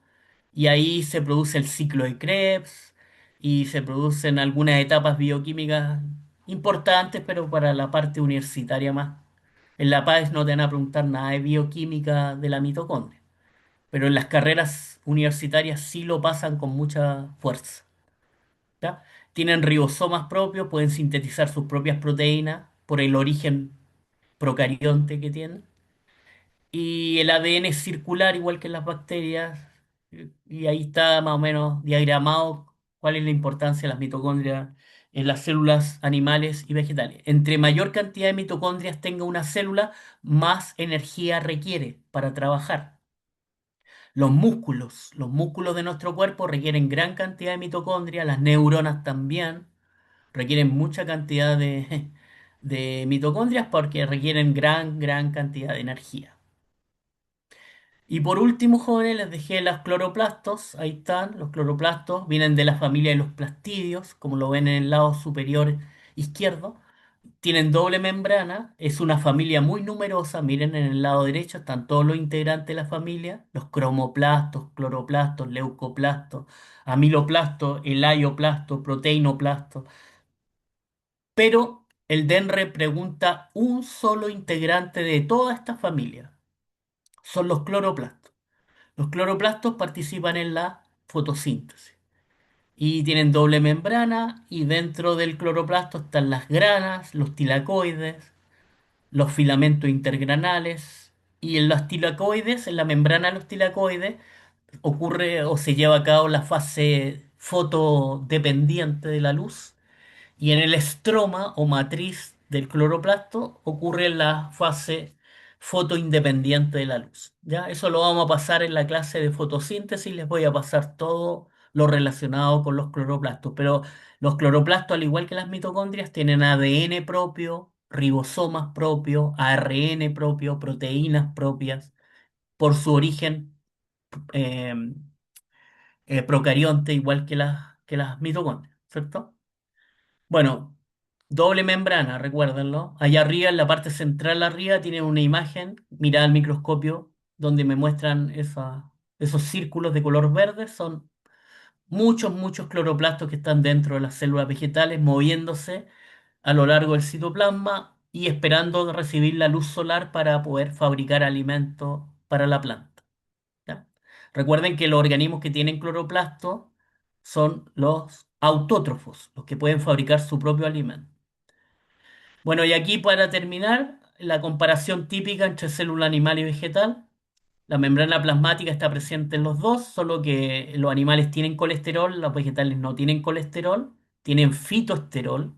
y ahí se produce el ciclo de Krebs y se producen algunas etapas bioquímicas importantes, pero para la parte universitaria más. En la PAES no te van a preguntar nada de bioquímica de la mitocondria, pero en las carreras universitarias sí lo pasan con mucha fuerza. ¿Ya? Tienen ribosomas propios, pueden sintetizar sus propias proteínas por el origen procarionte que tienen. Y el ADN es circular, igual que en las bacterias. Y ahí está más o menos diagramado cuál es la importancia de las mitocondrias en las células animales y vegetales. Entre mayor cantidad de mitocondrias tenga una célula, más energía requiere para trabajar. Los músculos de nuestro cuerpo requieren gran cantidad de mitocondrias, las neuronas también requieren mucha cantidad de mitocondrias porque requieren gran cantidad de energía. Y por último, jóvenes, les dejé los cloroplastos. Ahí están, los cloroplastos vienen de la familia de los plastidios, como lo ven en el lado superior izquierdo. Tienen doble membrana, es una familia muy numerosa. Miren en el lado derecho, están todos los integrantes de la familia, los cromoplastos, cloroplastos, leucoplastos, amiloplastos, elaioplasto, proteinoplasto. Pero el DENRE pregunta un solo integrante de toda esta familia. Son los cloroplastos. Los cloroplastos participan en la fotosíntesis y tienen doble membrana y dentro del cloroplasto están las granas, los tilacoides, los filamentos intergranales y en los tilacoides, en la membrana de los tilacoides, ocurre o se lleva a cabo la fase fotodependiente de la luz y en el estroma o matriz del cloroplasto ocurre la fase fotoindependiente de la luz. ¿Ya? Eso lo vamos a pasar en la clase de fotosíntesis, les voy a pasar todo lo relacionado con los cloroplastos. Pero los cloroplastos, al igual que las mitocondrias, tienen ADN propio, ribosomas propios, ARN propio, proteínas propias, por su origen eh, procarionte, igual que las mitocondrias, ¿cierto? Bueno, doble membrana, recuérdenlo. Allá arriba, en la parte central arriba, tiene una imagen, mirada al microscopio, donde me muestran esos círculos de color verde. Son muchos cloroplastos que están dentro de las células vegetales, moviéndose a lo largo del citoplasma y esperando recibir la luz solar para poder fabricar alimento para la planta. ¿Ya? Recuerden que los organismos que tienen cloroplasto son los autótrofos, los que pueden fabricar su propio alimento. Bueno, y aquí para terminar, la comparación típica entre célula animal y vegetal. La membrana plasmática está presente en los dos, solo que los animales tienen colesterol, los vegetales no tienen colesterol, tienen fitoesterol.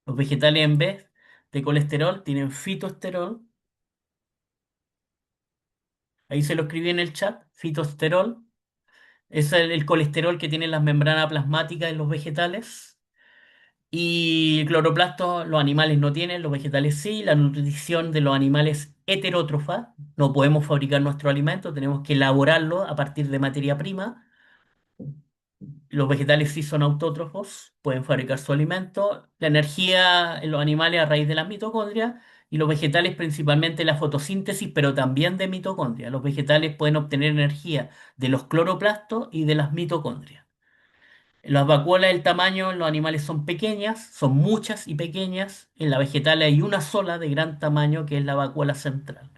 Los vegetales en vez de colesterol tienen fitoesterol. Ahí se lo escribí en el chat, fitoesterol. Es el colesterol que tienen las membranas plasmáticas en los vegetales. Y cloroplasto los animales no tienen, los vegetales sí. La nutrición de los animales heterótrofa. No podemos fabricar nuestro alimento, tenemos que elaborarlo a partir de materia prima. Los vegetales sí son autótrofos, pueden fabricar su alimento. La energía en los animales a raíz de las mitocondrias y los vegetales principalmente la fotosíntesis, pero también de mitocondrias. Los vegetales pueden obtener energía de los cloroplastos y de las mitocondrias. Las vacuolas del tamaño en los animales son pequeñas, son muchas y pequeñas. En la vegetal hay una sola de gran tamaño que es la vacuola central.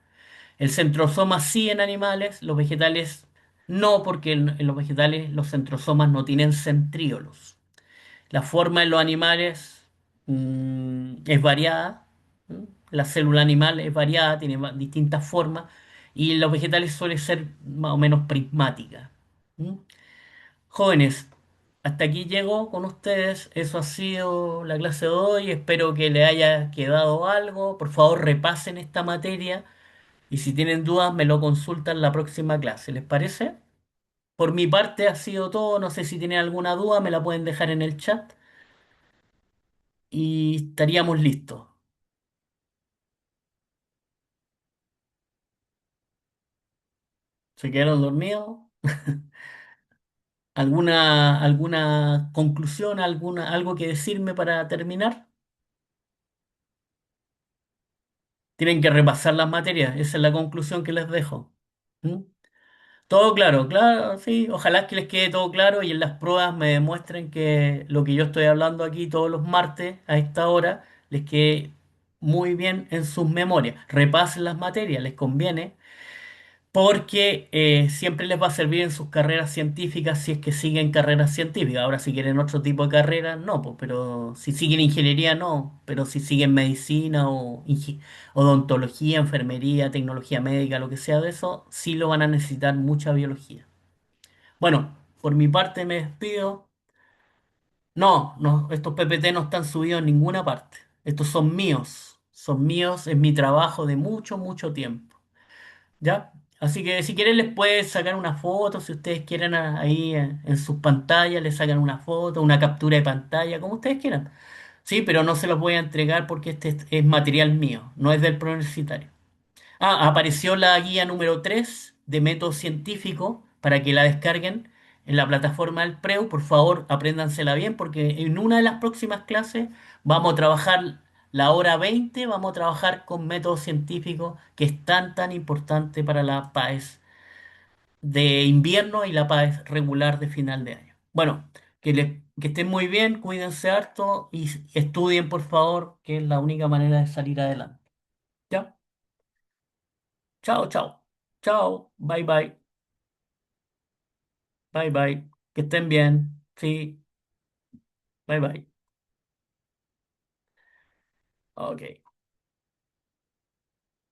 El centrosoma sí en animales, los vegetales no, porque en los vegetales los centrosomas no tienen centríolos. La forma en los animales es variada. ¿M? La célula animal es variada, tiene distintas formas. Y en los vegetales suele ser más o menos prismática. ¿M? Jóvenes, hasta aquí llego con ustedes. Eso ha sido la clase de hoy. Espero que les haya quedado algo. Por favor, repasen esta materia y si tienen dudas me lo consultan la próxima clase. ¿Les parece? Por mi parte ha sido todo. No sé si tienen alguna duda, me la pueden dejar en el chat y estaríamos listos. ¿Se quedaron dormidos? ¿Alguna conclusión, algo que decirme para terminar? Tienen que repasar las materias, esa es la conclusión que les dejo. ¿Mm? Todo claro, claro, sí. Ojalá que les quede todo claro y en las pruebas me demuestren que lo que yo estoy hablando aquí todos los martes a esta hora les quede muy bien en sus memorias. Repasen las materias, les conviene, porque siempre les va a servir en sus carreras científicas si es que siguen carreras científicas. Ahora, si quieren otro tipo de carrera, no, pues, pero si siguen ingeniería, no, pero si siguen medicina o odontología, enfermería, tecnología médica, lo que sea de eso, sí lo van a necesitar mucha biología. Bueno, por mi parte me despido. No, no, estos PPT no están subidos en ninguna parte. Estos son míos, es mi trabajo de mucho, mucho tiempo. ¿Ya? Así que si quieren les puedes sacar una foto, si ustedes quieren ahí en sus pantallas, les sacan una foto, una captura de pantalla, como ustedes quieran. Sí, pero no se los voy a entregar porque este es material mío, no es del universitario. Ah, apareció la guía número 3 de método científico para que la descarguen en la plataforma del PREU. Por favor, apréndansela bien porque en una de las próximas clases vamos a trabajar la hora 20, vamos a trabajar con método científico que es tan, tan importante para la PAES de invierno y la PAES regular de final de año. Bueno, que estén muy bien, cuídense harto y estudien, por favor, que es la única manera de salir adelante. ¿Ya? Chao, chao. Chao. Bye, bye. Bye, bye. Que estén bien. Sí. Bye, bye. Ok.